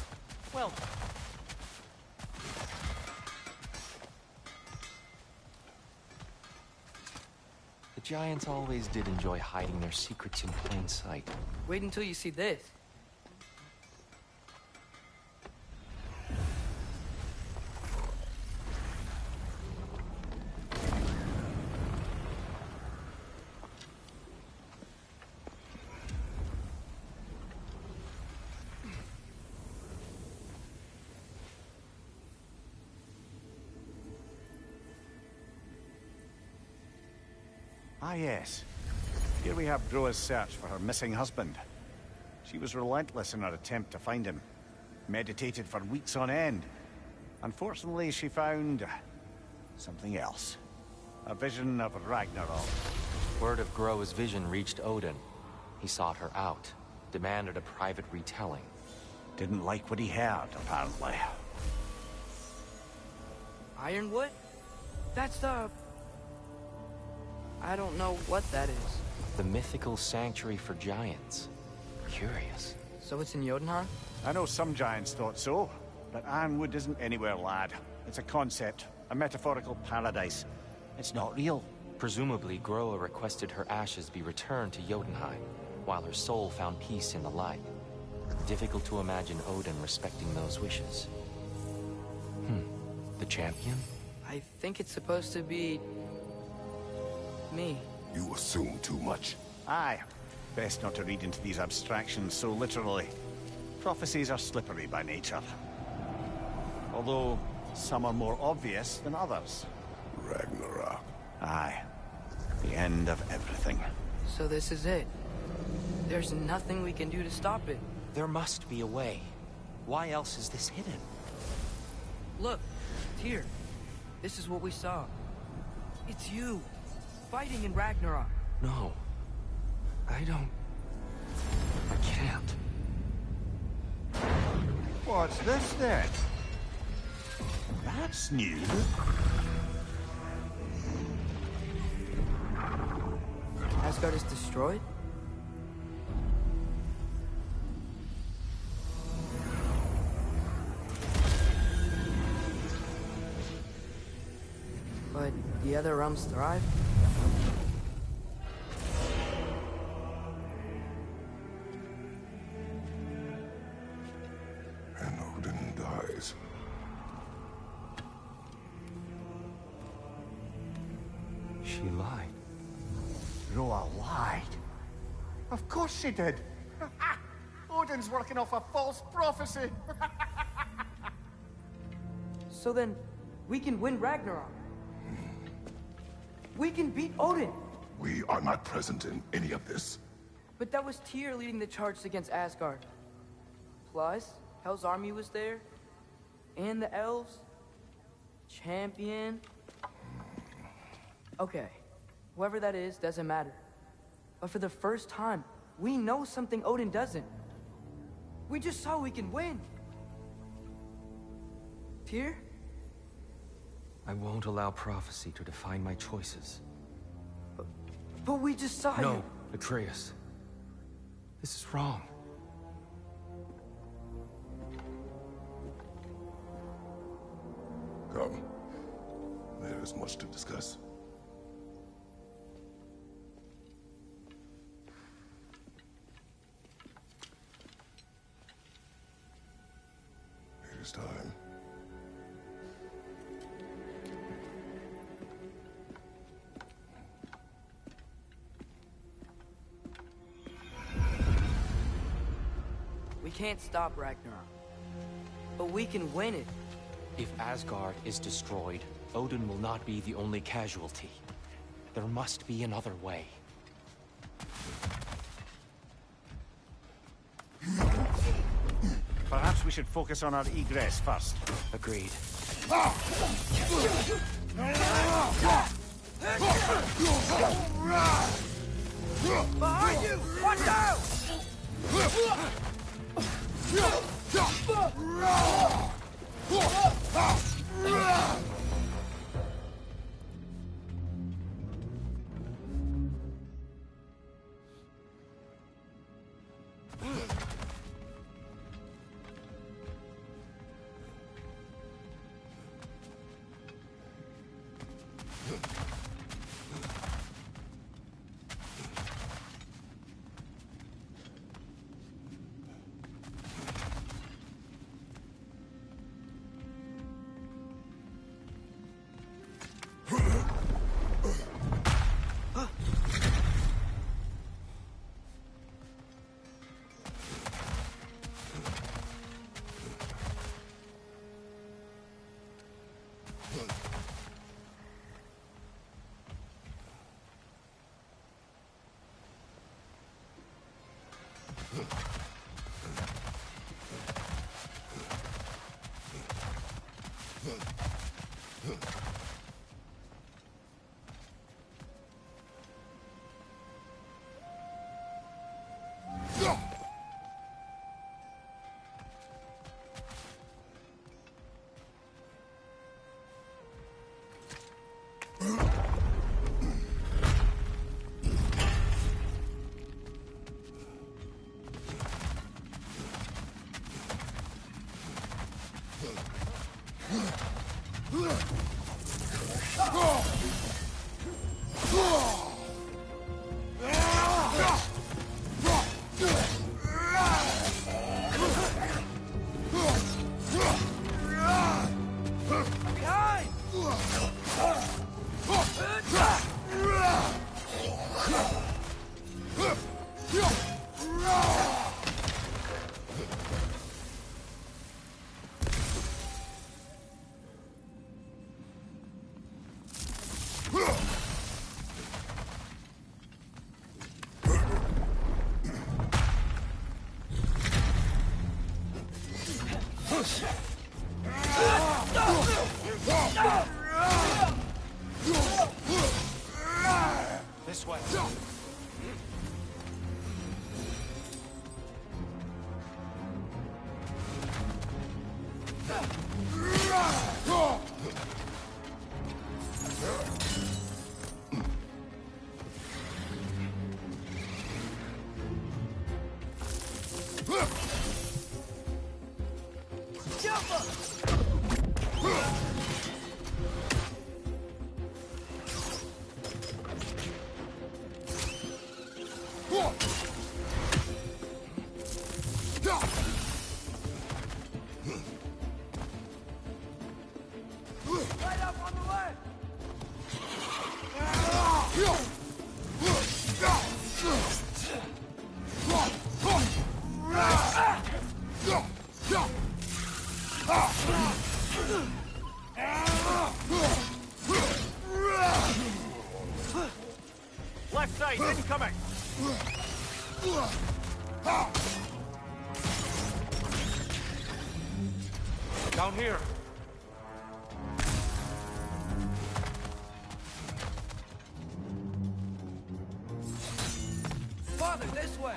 Well done. The Giants always did enjoy hiding their secrets in plain sight. Wait until you see this. Ah, yes. Here we have Groa's search for her missing husband. She was relentless in her attempt to find him. Meditated for weeks on end. Unfortunately, she found something else. A vision of Ragnarok. Word of Groa's vision reached Odin. He sought her out, demanded a private retelling. Didn't like what he heard, apparently. Ironwood? That's the... I don't know what that is. The mythical sanctuary for giants. Curious. So it's in Jotunheim? I know some giants thought so, but Ironwood isn't anywhere, lad. It's a concept, a metaphorical paradise. It's not real. Presumably, Groa requested her ashes be returned to Jotunheim, while her soul found peace in the light. Difficult to imagine Odin respecting those wishes. The champion? I think it's supposed to be... me. You assume too much. Aye. Best not to read into these abstractions so literally. Prophecies are slippery by nature. Although, some are more obvious than others. Ragnarok. Aye. The end of everything. So this is it. There's nothing we can do to stop it. There must be a way. Why else is this hidden? Look, Tyr. This is what we saw. It's you, fighting in Ragnarok. No. I can't. What's this then? That's new. Asgard is destroyed? But the other realms thrive? And Odin dies. She lied. Groa lied. Of course she did. Odin's working off a false prophecy. So then, we can win Ragnarok. We can beat Odin. We are not present in any of this. But that was Tyr leading the charge against Asgard. Plus, Hell's army was there. And the elves. Champion. Okay. Whoever that is, doesn't matter. But for the first time, we know something Odin doesn't. We just saw we can win. Tyr? I won't allow prophecy to define my choices. But we just saw you. No, Atreus. This is wrong. Come. There is much to discuss. It is time. We can't stop Ragnarok. But we can win it. If Asgard is destroyed, Odin will not be the only casualty. There must be another way. Perhaps we should focus on our egress first. Agreed. Behind you! Watch out! This way. Left side, incoming! Down here. Father, this way!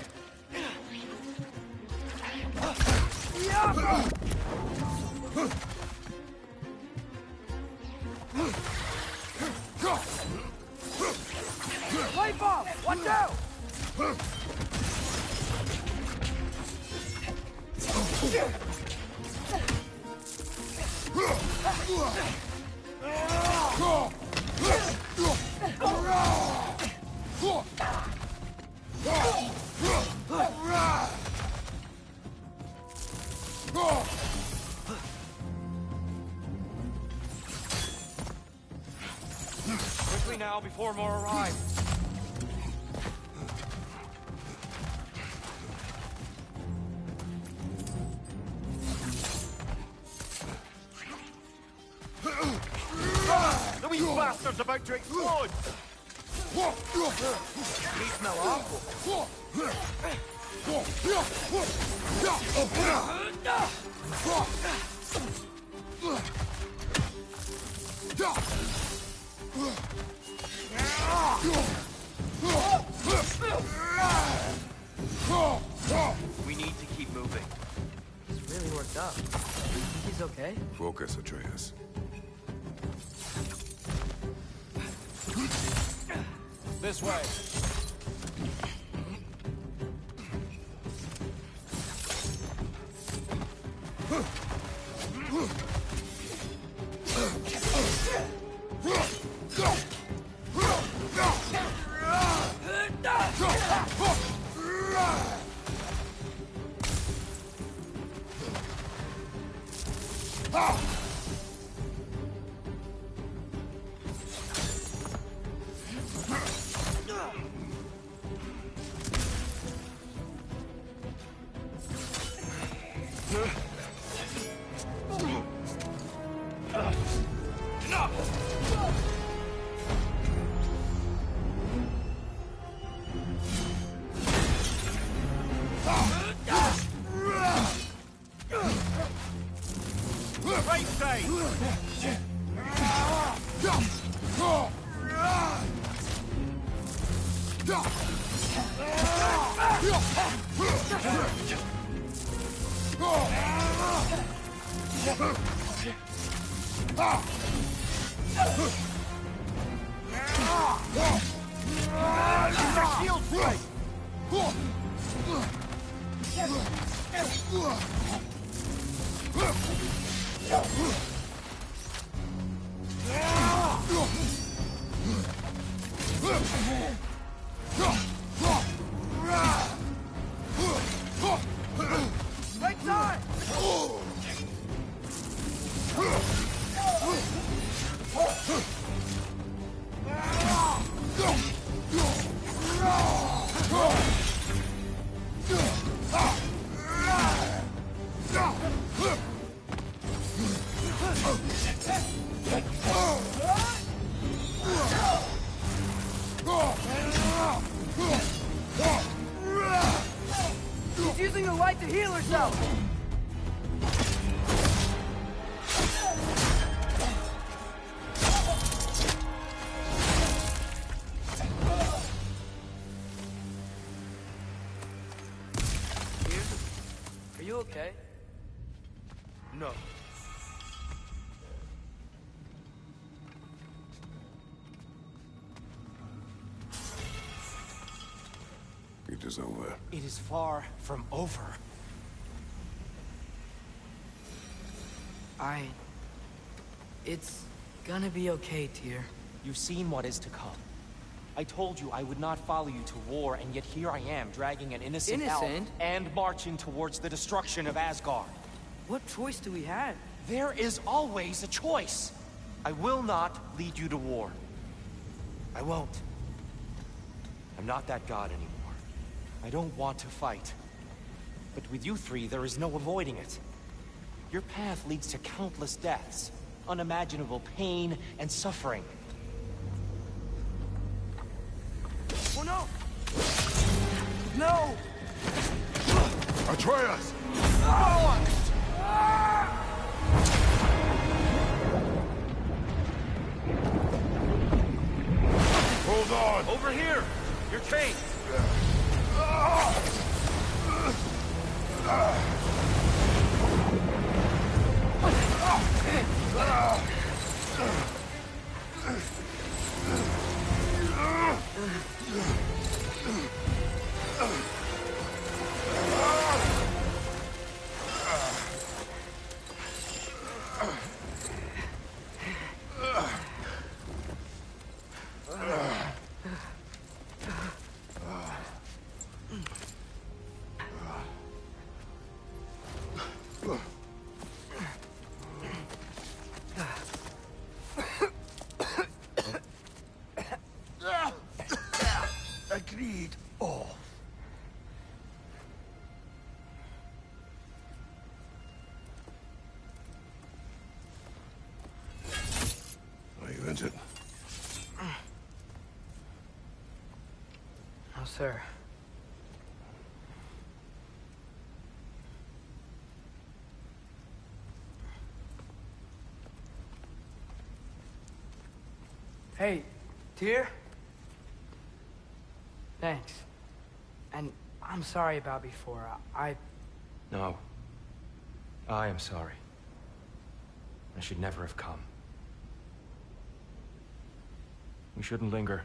Play ball! Watch out! Quickly now, before more arrive. The wee bastard's about to explode! They smell awful. We need to keep moving. He's really worked up. Think he's okay? Focus, Atreus. This way. Right side! Shield strike! you okay? No. It is over. It is far from over. It's gonna be okay, Tyr. You've seen what is to come. I told you I would not follow you to war, and yet here I am, dragging an innocent elf and marching towards the destruction of Asgard. What choice do we have? There is always a choice. I will not lead you to war. I won't. I'm not that god anymore. I don't want to fight. But with you three, there is no avoiding it. Your path leads to countless deaths, unimaginable pain and suffering. Oh no! No! Atreus! Hold on! Over here! You're chained! Agreed. Oh. Are you injured? No, sir. Hey, Tyr? Thanks. And I'm sorry about before. No. I am sorry. I should never have come. We shouldn't linger.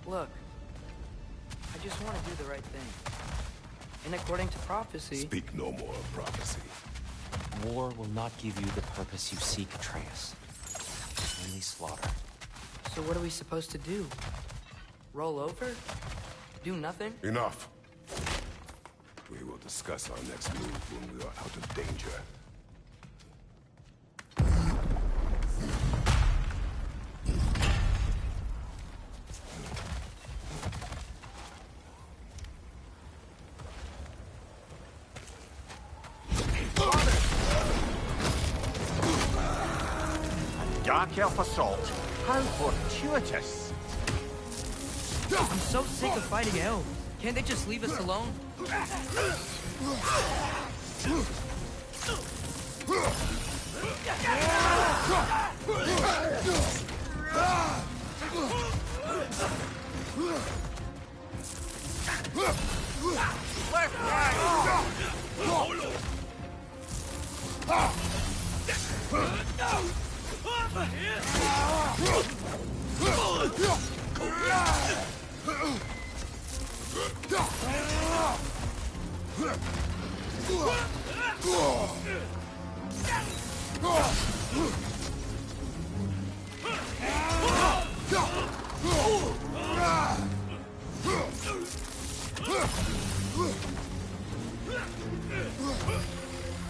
Look, I just want to do the right thing. And according to prophecy... Speak no more of prophecy. War will not give you the purpose you seek, Atreus. Only slaughter. So what are we supposed to do? Roll over? Do nothing? Enough. We will discuss our next move when we are out of danger. Dark elf assault. How fortuitous. I'm so sick of fighting elves. Can't they just leave us alone?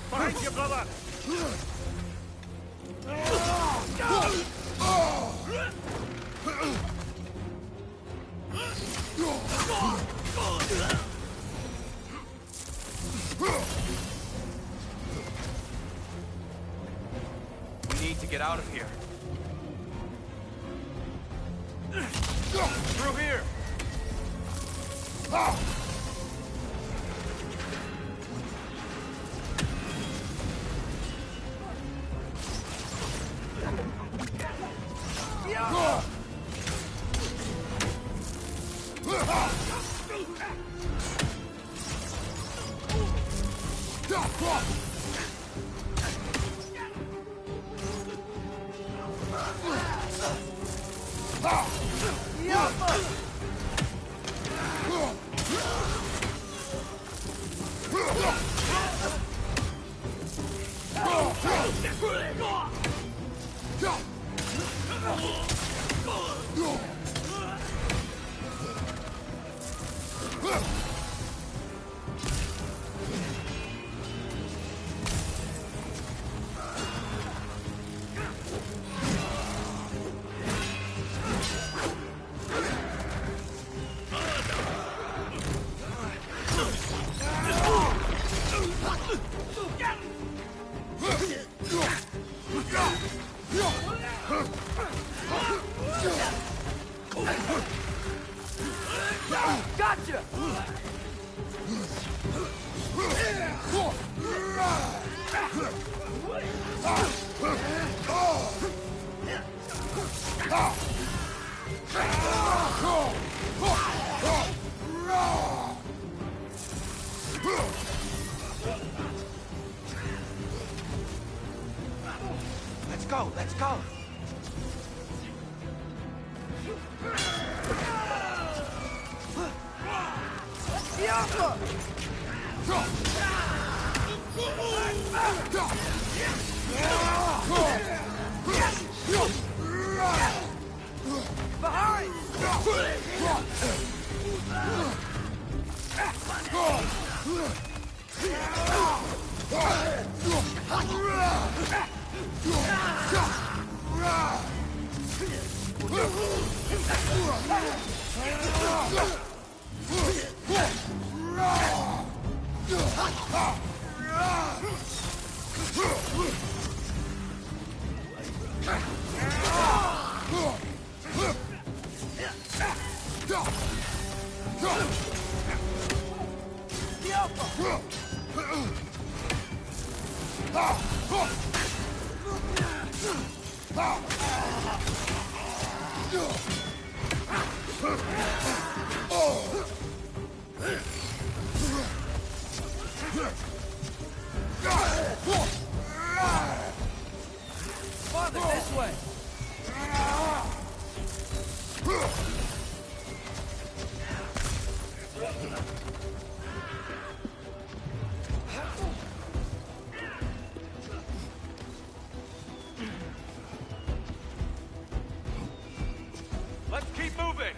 Behind you, brother! We need to get out of here. Gotcha! Let's go, let's go! The alpha! Behind! Father, this way! Let's keep moving!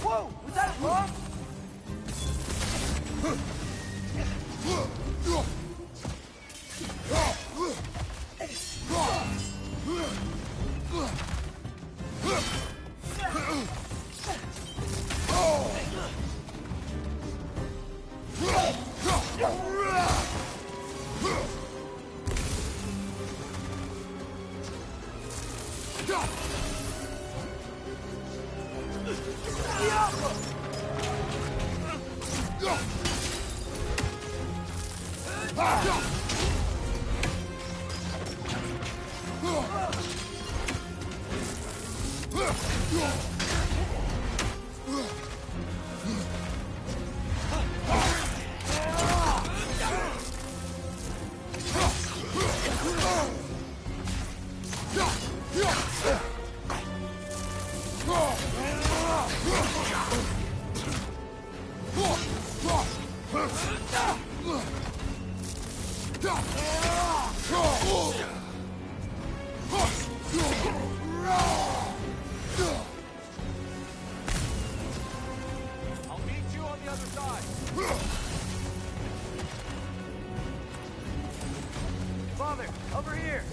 Whoa! Was that a bomb? I'll meet you on the other side. Father, over here!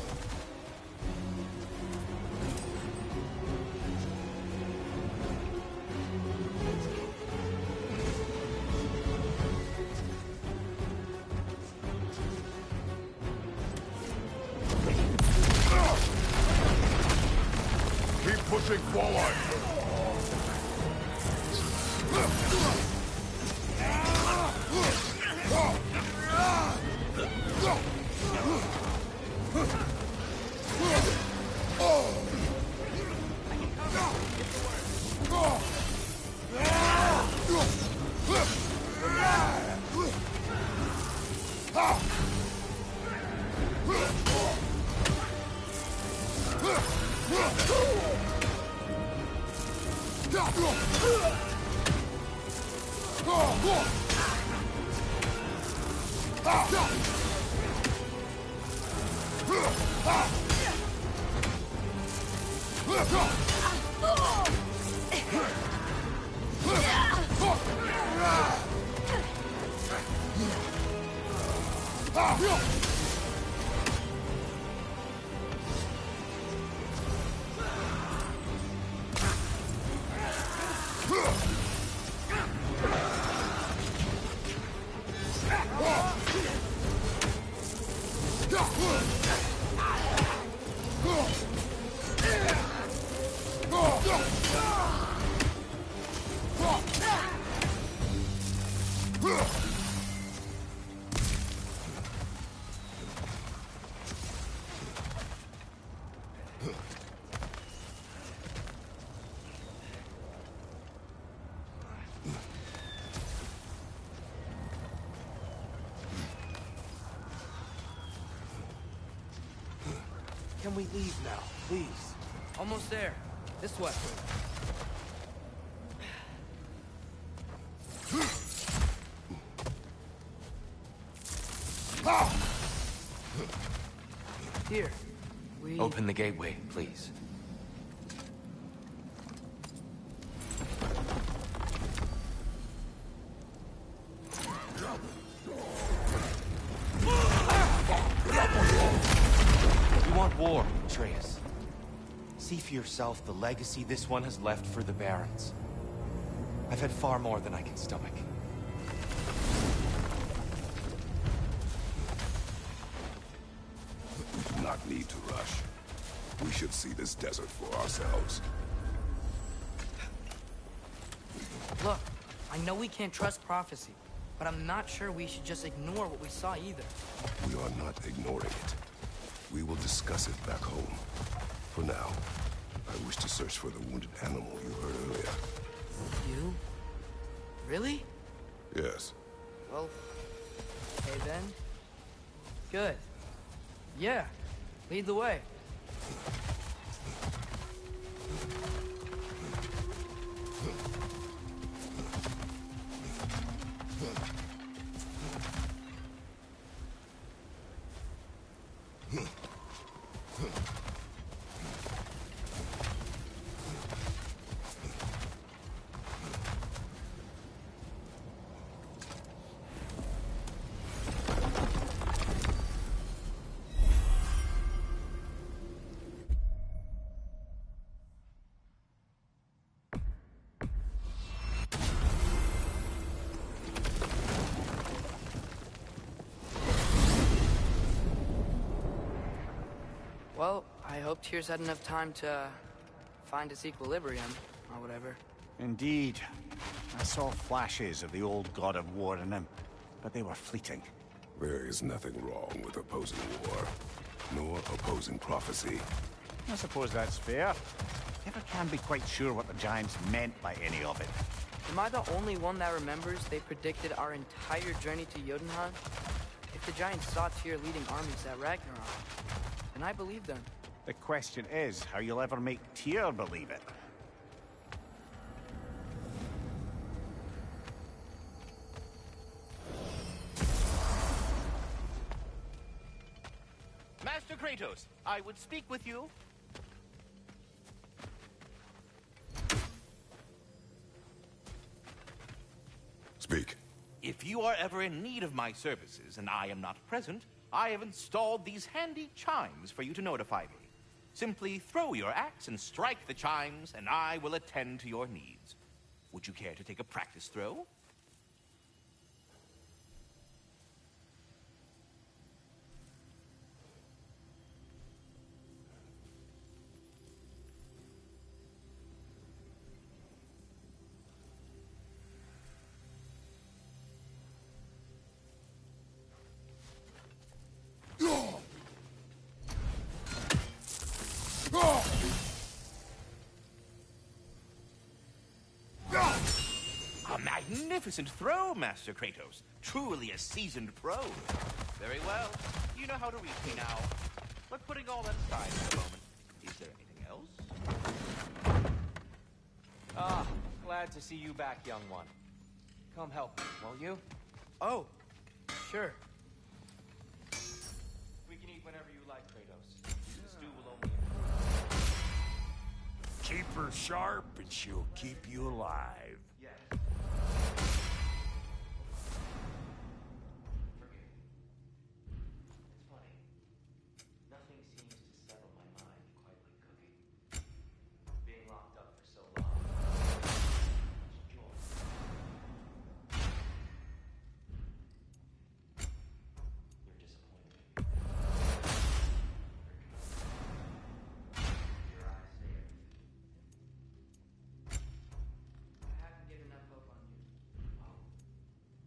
Pushing forward! Can we leave now, please? Almost there. This way. Here. We... Open the gateway, please. You want war, Atreus. See for yourself the legacy this one has left for the Barons. I've had far more than I can stomach. We do not need to rush. We should see this desert for ourselves. Look, I know we can't trust prophecy, but I'm not sure we should just ignore what we saw either. We are not ignoring it. We will discuss it back home. For now, I wish to search for the wounded animal you heard earlier. You? Really? Yes. Well, okay then. Good. Yeah, lead the way. Well, I hope Tyr's had enough time to find its equilibrium, or whatever. Indeed. I saw flashes of the old god of war in him, but they were fleeting. There is nothing wrong with opposing war, nor opposing prophecy. I suppose that's fair. Never can be quite sure what the Giants meant by any of it. Am I the only one that remembers they predicted our entire journey to Jotunheim? If the Giants saw Tyr leading armies at Ragnarok, then I believe them. The question is how you'll ever make Tyr believe it. Master Kratos, I would speak with you. Speak. If you are ever in need of my services and I am not present, I have installed these handy chimes for you to notify me. Simply throw your axe and strike the chimes, and I will attend to your needs. Would you care to take a practice throw? magnificent throw, Master Kratos. Truly a seasoned pro. Very well. You know how to reach me now. But putting all that aside for a moment, is there anything else? Ah, glad to see you back, young one. Come help me, won't you? Oh, sure. We can eat whenever you like, Kratos. The stew will only improve. Keep her sharp and she'll keep you alive. Yes. Forgive me. It's funny. Nothing seems to settle my mind quite like cooking. Being locked up for so long. Much joy. You're disappointed. Your eyes say everything. I haven't given up hope on you. Oh,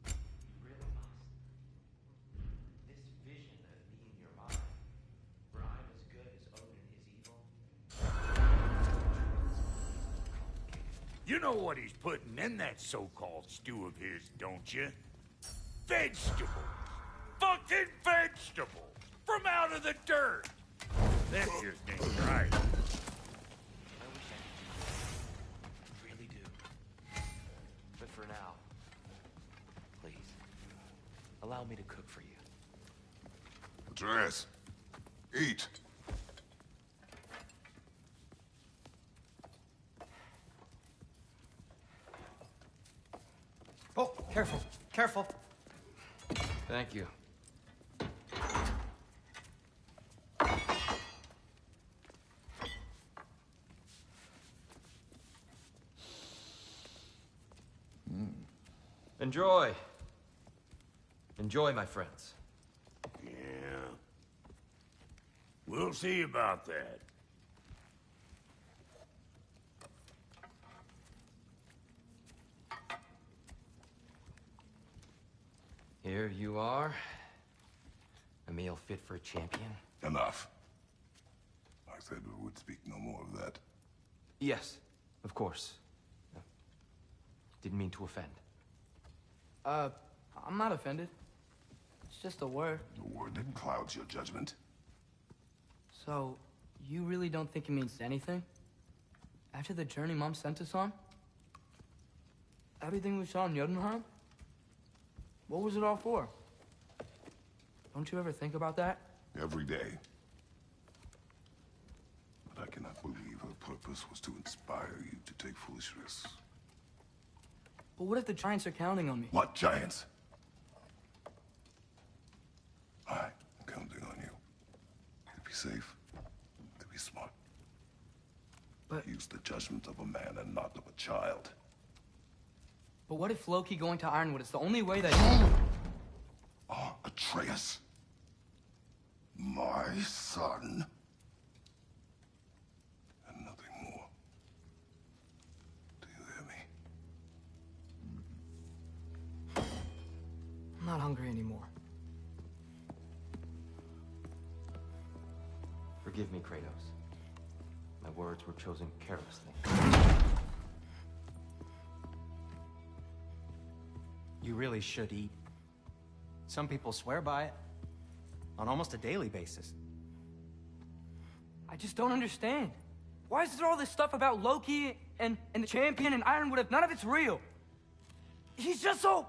you really must. This vision of me in your mind, where I'm as good as Odin is evil. You know what he's putting in that so-called stew of his, don't you? Vegetables! Fucking vegetables! From out of the dirt! That just ain't right. I wish I could. Really do. But for now, please, allow me to cook for you. Atreus, eat. Oh, careful, careful. Thank you. Enjoy. Enjoy, my friends. Yeah. We'll see about that. Here you are. A meal fit for a champion. Enough. I said we would speak no more of that. Yes, of course. Didn't mean to offend. I'm not offended. It's just a word. The word that clouds your judgment. So, you really don't think it means anything? After the journey Mom sent us on? Everything we saw in Jotunheim? What was it all for? Don't you ever think about that? Every day. But I cannot believe her purpose was to inspire you to take foolish risks. But what if the Giants are counting on me? What giants? I'm counting on you. To be safe, to be smart. But use the judgment of a man and not of a child. But what if Loki going to Ironwood is the only way that Atreus. My son. And nothing more. Do you hear me? I'm not hungry anymore. Forgive me, Kratos. My words were chosen carelessly. You really should eat. Some people swear by it. On almost a daily basis. I just don't understand. Why is there all this stuff about Loki and the champion and Ironwood if none of it's real? He's just so